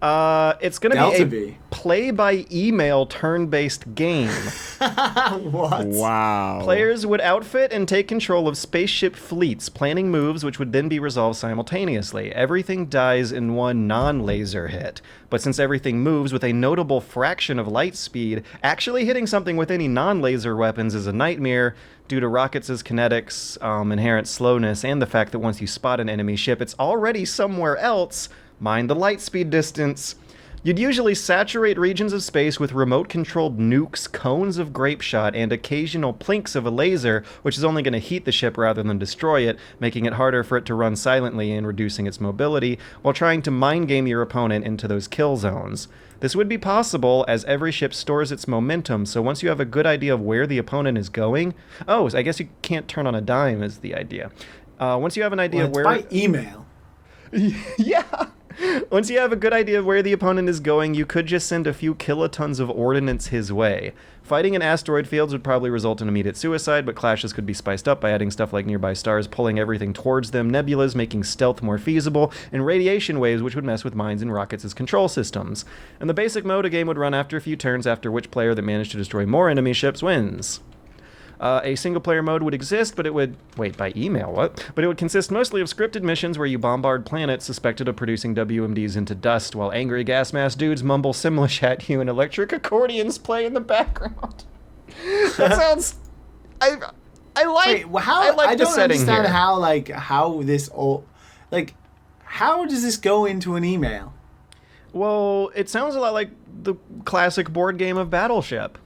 It's going to be a play-by-email turn-based game. What? Wow. Players would outfit and take control of spaceship fleets, planning moves which would then be resolved simultaneously. Everything dies in one non-laser hit. But since everything moves with a notable fraction of light speed, actually hitting something with any non-laser weapons is a nightmare due to rockets' kinetics, inherent slowness, and the fact that once you spot an enemy ship, it's already somewhere else. Mind the light speed distance. You'd usually saturate regions of space with remote-controlled nukes, cones of grape shot, and occasional plinks of a laser, which is only going to heat the ship rather than destroy it, making it harder for it to run silently and reducing its mobility, while trying to mind game your opponent into those kill zones. This would be possible as every ship stores its momentum, so once you have a good idea of where the opponent is going... Oh, so I guess you can't turn on a dime is the idea. Once you have an idea of where... by email. Yeah! Once you have a good idea of where the opponent is going, you could just send a few kilotons of ordnance his way. Fighting in asteroid fields would probably result in immediate suicide, but clashes could be spiced up by adding stuff like nearby stars pulling everything towards them, nebulas making stealth more feasible, and radiation waves which would mess with mines and rockets' control systems. In the basic mode, a game would run after a few turns, after which player that managed to destroy more enemy ships wins. A single-player mode would exist, but it would... Wait, by email, what? But it would consist mostly of scripted missions where you bombard planets suspected of producing WMDs into dust, while angry gas-mask dudes mumble Simlish at you and electric accordions play in the background. That sounds... I like... Wait, how? I like I the don't setting understand here. how this all... how does this go into an email? Well, it sounds a lot like the classic board game of Battleship.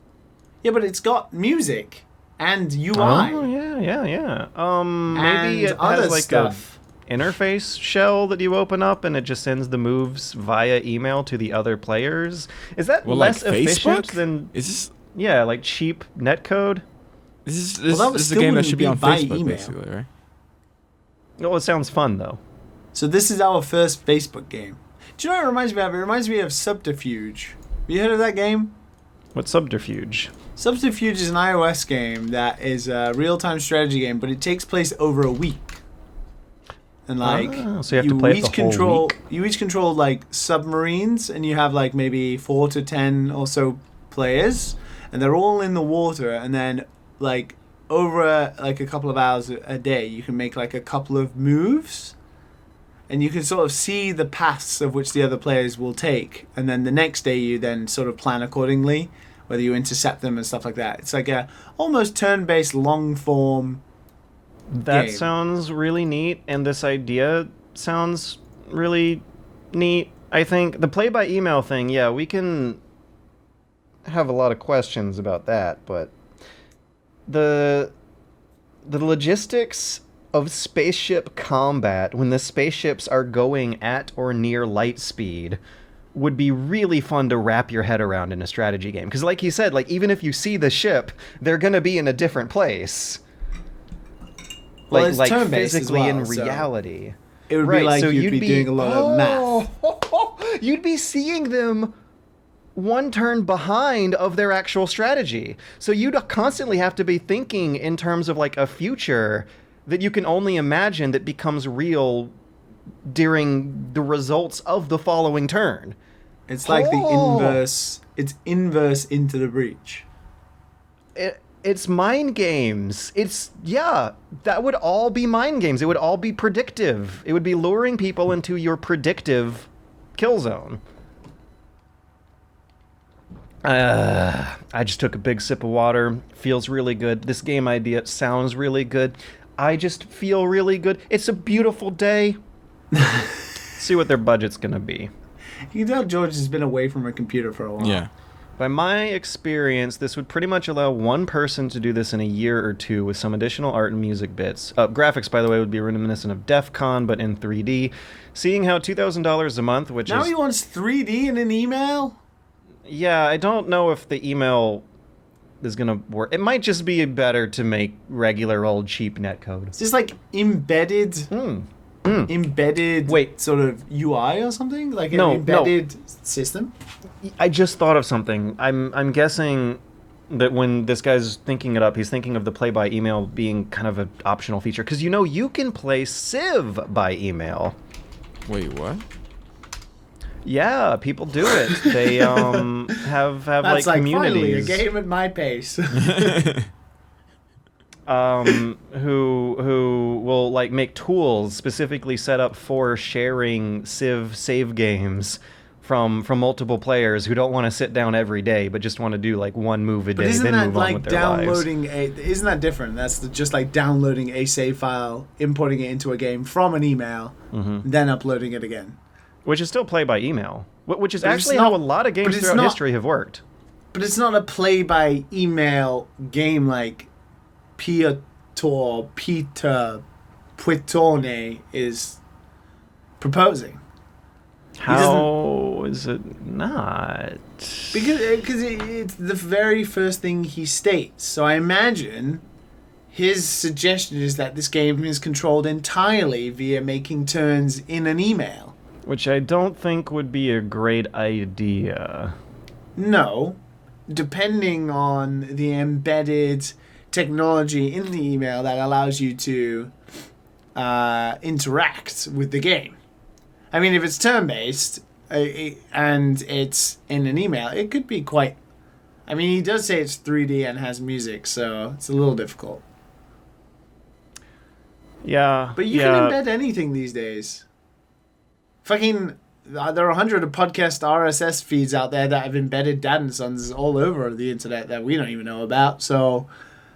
Yeah, but it's got music. And UI. Oh, yeah. Maybe and it other has like stuff. a interface shell that you open up and it just sends the moves via email to the other players. Is that less like efficient Facebook? than... Is this... Yeah, like cheap netcode? This that is a still game that wouldn't should be be on by Facebook, email. basically, right? Well, it sounds fun, though. So this is our first Facebook game. Do you know what it reminds me of? It reminds me of Subterfuge. Have you heard of that game? What's Subterfuge? Subterfuge is an iOS game that is a real-time strategy game, but it takes place over a week. And so you have to play it the whole week? You each control like submarines, and you have like maybe 4 to 10 or so players, and they're all in the water. And then like over a couple of hours a day, you can make like a couple of moves, and you can sort of see the paths of which the other players will take. And then the next day, you then sort of plan accordingly, whether you intercept them and stuff like that. It's like a almost turn-based, long-form That game. sounds really neat, and this idea sounds really neat. I think the play-by-email thing, yeah, we can have a lot of questions about that, but the logistics of spaceship combat when the spaceships are going at or near light speed would be really fun to wrap your head around in a strategy game. Because like you said, like even if you see the ship, they're going to be in a different place. Well, it's like turn-based as physically well, in so reality. it would be like so you'd be doing a lot of math. You'd be seeing them one turn behind of their actual strategy. So you'd constantly have to be thinking in terms of like a future that you can only imagine that becomes real during the results of the following turn. It's like the inverse. It's inverse into the breach. It's mind games. That would all be mind games. It would all be predictive. It would be luring people into your predictive Killzone. I just took a big sip of water. Feels really good. This game idea sounds really good. I just feel really good. It's a beautiful day. See what their budget's gonna be. You can tell George has been away from a computer for a while. Yeah. By my experience, this would pretty much allow one person to do this in a year or two with some additional art and music bits. Graphics, by the way, would be reminiscent of DEF CON, but in 3D. Seeing how $2,000 a month, which Now is... he wants 3D in an email? Yeah, I don't know if the email is going to work. It might just be better to make regular old cheap netcode. Is this like embedded... Embedded Wait. sort of UI or something? Like an No, embedded system? I just thought of something. I'm guessing that when this guy's thinking it up, he's thinking of the play by email being kind of an optional feature. Because, you know, you can play Civ by email. Wait, what? Yeah, people do it. They have That's like like finally a communities game at my pace. who will like make tools specifically set up for sharing Civ save games from multiple players who don't want to sit down every day but just want to do like one move a day, But isn't then that move on like with their lives. downloading isn't that different? That's just like downloading a save file, importing it into a game from an email, then uploading it again. Which is still play by email, which is But it's actually not- how a lot of but games it's throughout not- history have worked. But it's not a play by email game like Peter Puitone is proposing. How is it not? Because it's the very first thing he states. So I imagine his suggestion is that this game is controlled entirely via making turns in an email. Which I don't think would be a great idea. No, depending on the embedded technology in the email that allows you to interact with the game. I mean, if it's turn-based and it's in an email, it could be quite... I mean, he does say it's 3D and has music, so it's a little difficult. Yeah. But you can embed anything these days. Fucking... There are 100 podcast RSS feeds out there that have embedded Dad and Sons all over the internet that we don't even know about, so...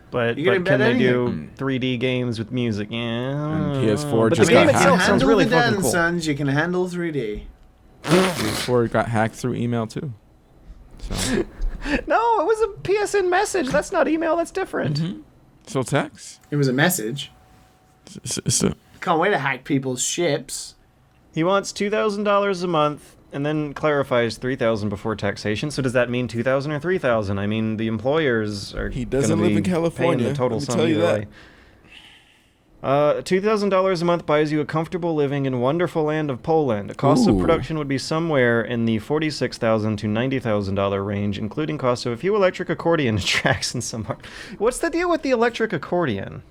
But You can can embed they do 3D games with music? Yeah. And PS4 But just the game got itself hacked. sounds handle really the Dad fucking and cool. Sons, you can handle 3D. PS4 got hacked through email too. So, No, it was a PSN message. That's not email. That's different. so text. It was a message. So, Can't wait to hack people's ships. He wants $2,000 a month, and then clarifies $3,000 before taxation. So does that mean $2,000 or $3,000? I mean, the employers are. He doesn't gonna live be in California, paying the total let me sum tell you either that. way. $2,000 a month buys you a comfortable living in wonderful land of Poland. The cost of Ooh. production would be somewhere in the $46,000 to $90,000 range, including cost of a few electric accordion tracks and some art. What's the deal with the electric accordion?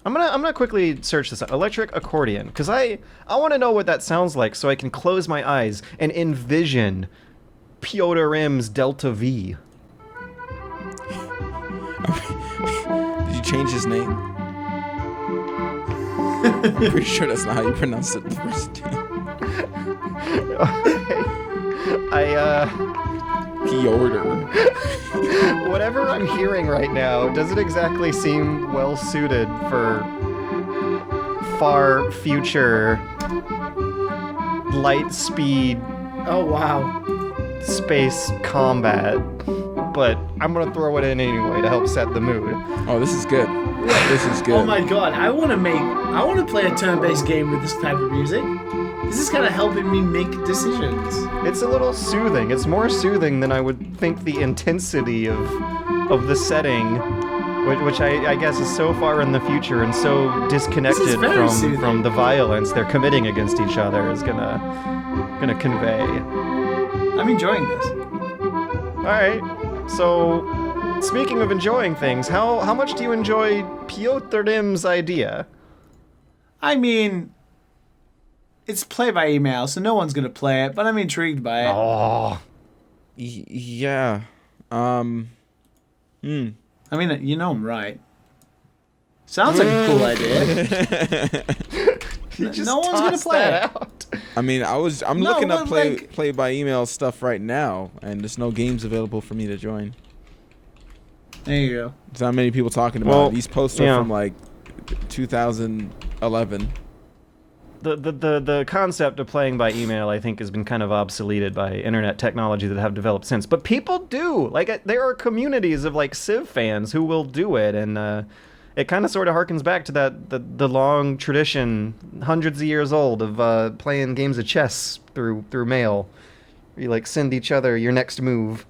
I'm gonna quickly search this out. Electric accordion, because I want to know what that sounds like, so I can close my eyes and envision Piotr M's Delta V. did you change his name? I'm pretty sure that's not how you pronounce it the first time. Piotr. Whatever I'm hearing right now doesn't exactly seem well suited for far future light speed Oh, wow. space combat. But I'm gonna throw it in anyway to help set the mood. Oh, this is good. This is good. Oh my god, I want to play a turn-based game with this type of music. This is kind of helping me make decisions. It's a little soothing. It's more soothing than I would think the intensity of the setting, which I guess is so far in the future and so disconnected very soothing. from the violence they're committing against each other is gonna convey. I'm enjoying this. All right. So, speaking of enjoying things, how much do you enjoy Piotr M's idea? I mean, it's play by email, so no one's gonna play it, but I'm intrigued by it. Oh, Yeah. I mean, you know I'm right. Sounds like a cool idea. you just No one's gonna tossed play that it. out. I'm No, looking up but, play by email stuff right now, and there's no games available for me to join. There you go. There's not many people talking about it. These posts are from like 2011. The concept of playing by email, I think, has been kind of obsoleted by internet technology that have developed since. But people do. Like, there are communities of, like, Civ fans who will do it, and it kind of sort of harkens back to the long tradition, hundreds of years old, of playing games of chess through mail. You, like, send each other your next move.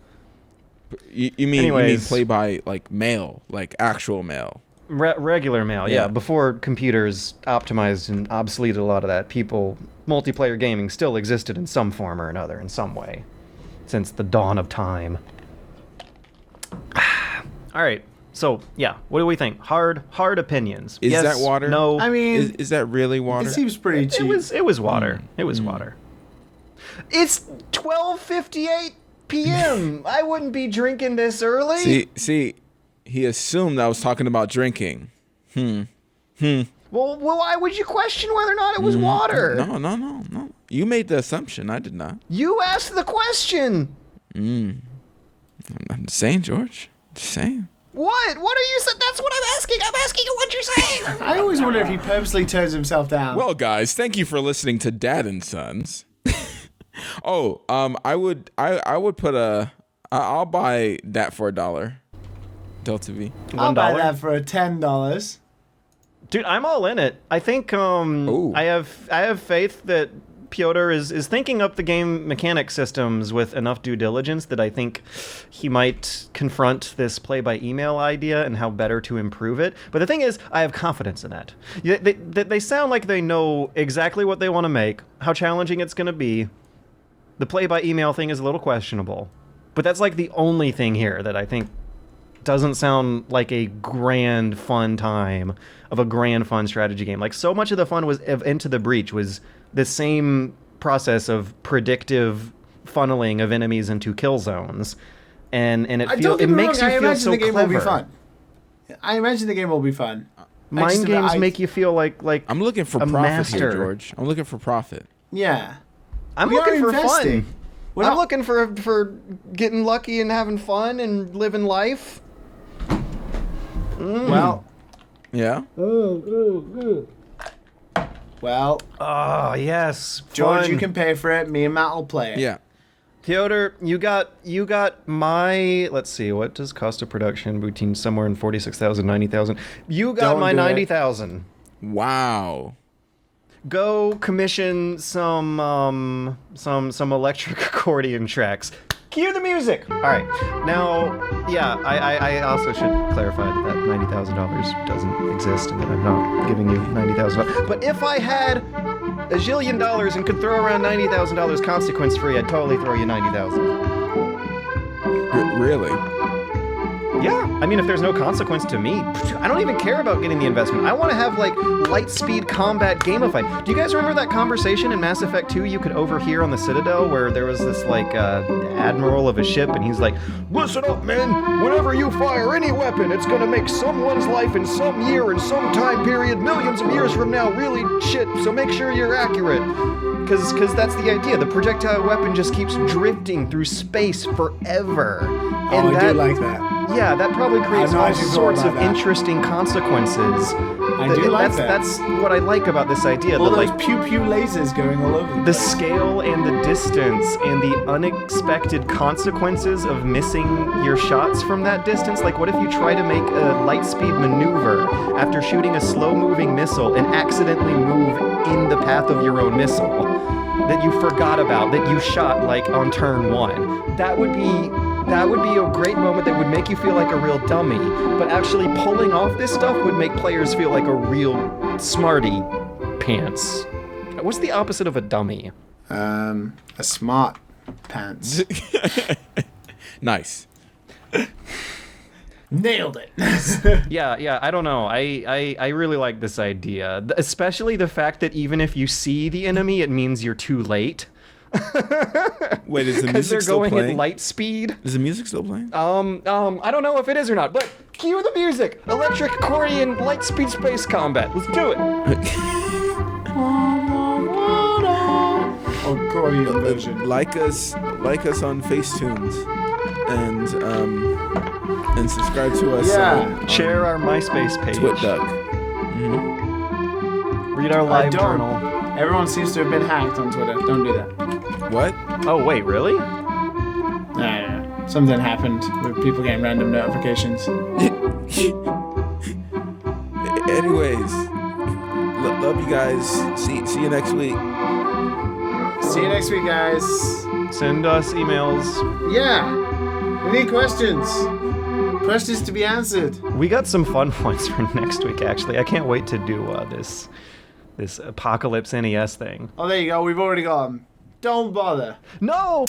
You mean play by, like, mail, like actual mail? Regular mail, yeah. Before computers optimized and obsoleted a lot of that, multiplayer gaming still existed in some form or another, in some way, since the dawn of time. All right, so yeah, what do we think? Hard opinions. Is yes, that water? No. I mean, is that really water? it seems pretty cheap. It was water. It was water. It's 12:58 p.m. I wouldn't be drinking this early. See. He assumed I was talking about drinking. Well, why would you question whether or not it was water? No. You made the assumption. I did not. You asked the question. I'm just saying, George. Just saying. What? What are you saying? That's what I'm asking. I'm asking you what you're saying. I always wonder if he purposely turns himself down. Well, guys, thank you for listening to Dad and Sons. I would put I'll buy that for $1. Delta V. I'll buy that for $10. Dude, I'm all in it. I think I have faith that Piotr is thinking up the game mechanic systems with enough due diligence that I think he might confront this play-by-email idea and how better to improve it. But the thing is, I have confidence in that. They sound like they know exactly what they want to make, how challenging it's going to be. The play-by-email thing is a little questionable. But that's like the only thing here that I think doesn't sound like a grand fun time of a grand fun strategy game. Like, so much of the fun of Into the Breach was the same process of predictive funneling of enemies into kill zones, and it makes you feel so clever. I imagine the game will be fun. Mind games make you feel like I'm looking for profit here, George. I'm looking for profit. Yeah, I'm looking for fun. I'm looking for getting lucky and having fun and living life. Well, yeah. Well. Oh yes, George, fun. you can pay for it. Me and Matt will play it. Yeah. Piotr, you got my. Let's see. What does cost of production between somewhere in 46,000, 90,000? You got my 90,000. Wow. Go commission some electric accordion tracks. Cue the music. All right. Now, yeah, I also should clarify that $90,000 doesn't exist and that I'm not giving you $90,000. But if I had a zillion dollars and could throw around $90,000 consequence free, I'd totally throw you $90,000. Really? Yeah, I mean, if there's no consequence to me, I don't even care about getting the investment. I want to have, like, light speed combat gamified. Do you guys remember that conversation in Mass Effect 2 you could overhear on the Citadel where there was this, like, admiral of a ship and he's like, "Listen up, men, whenever you fire any weapon, it's gonna make someone's life in some year in some time period, millions of years from now, really shit, so make sure you're accurate." Because that's the idea. The projectile weapon just keeps drifting through space forever. And I do like that. Yeah, that probably creates all sorts of interesting consequences. I do like that. That's what I like about this idea. All that, those like, pew-pew lasers going all over. The scale and the distance and the unexpected consequences of missing your shots from that distance. Like, what if you try to make a light-speed maneuver after shooting a slow-moving missile and accidentally move in the path of your own missile that you forgot about, that you shot, like, on turn 1? That would be a great moment that would make you feel like a real dummy, but actually pulling off this stuff would make players feel like a real smarty pants. What's the opposite of a dummy? A smart pants. Nice. Nailed it. Yeah, I don't know. I really like this idea, especially the fact that even if you see the enemy, it means you're too late. Wait, is the Because music they're still going playing? at light speed. Is the music still playing? I don't know if it is or not, but cue the music. Electric accordion, light speed space combat. Let's do it. accordion version. Like us on Facetunes, and subscribe to us. On Share our MySpace page. TwitDuck. Read our live don't. journal. Everyone seems to have been hacked on Twitter. Don't do that. What? Oh wait, really? Nah. Something happened with people getting random notifications. Anyways, love you guys. See you next week. See you next week, guys. Send us emails. Yeah. We need questions. Questions to be answered. We got some fun ones for next week, actually. I can't wait to do this Apocalypse NES thing. Oh, there you go. We've already got them. Don't bother. No!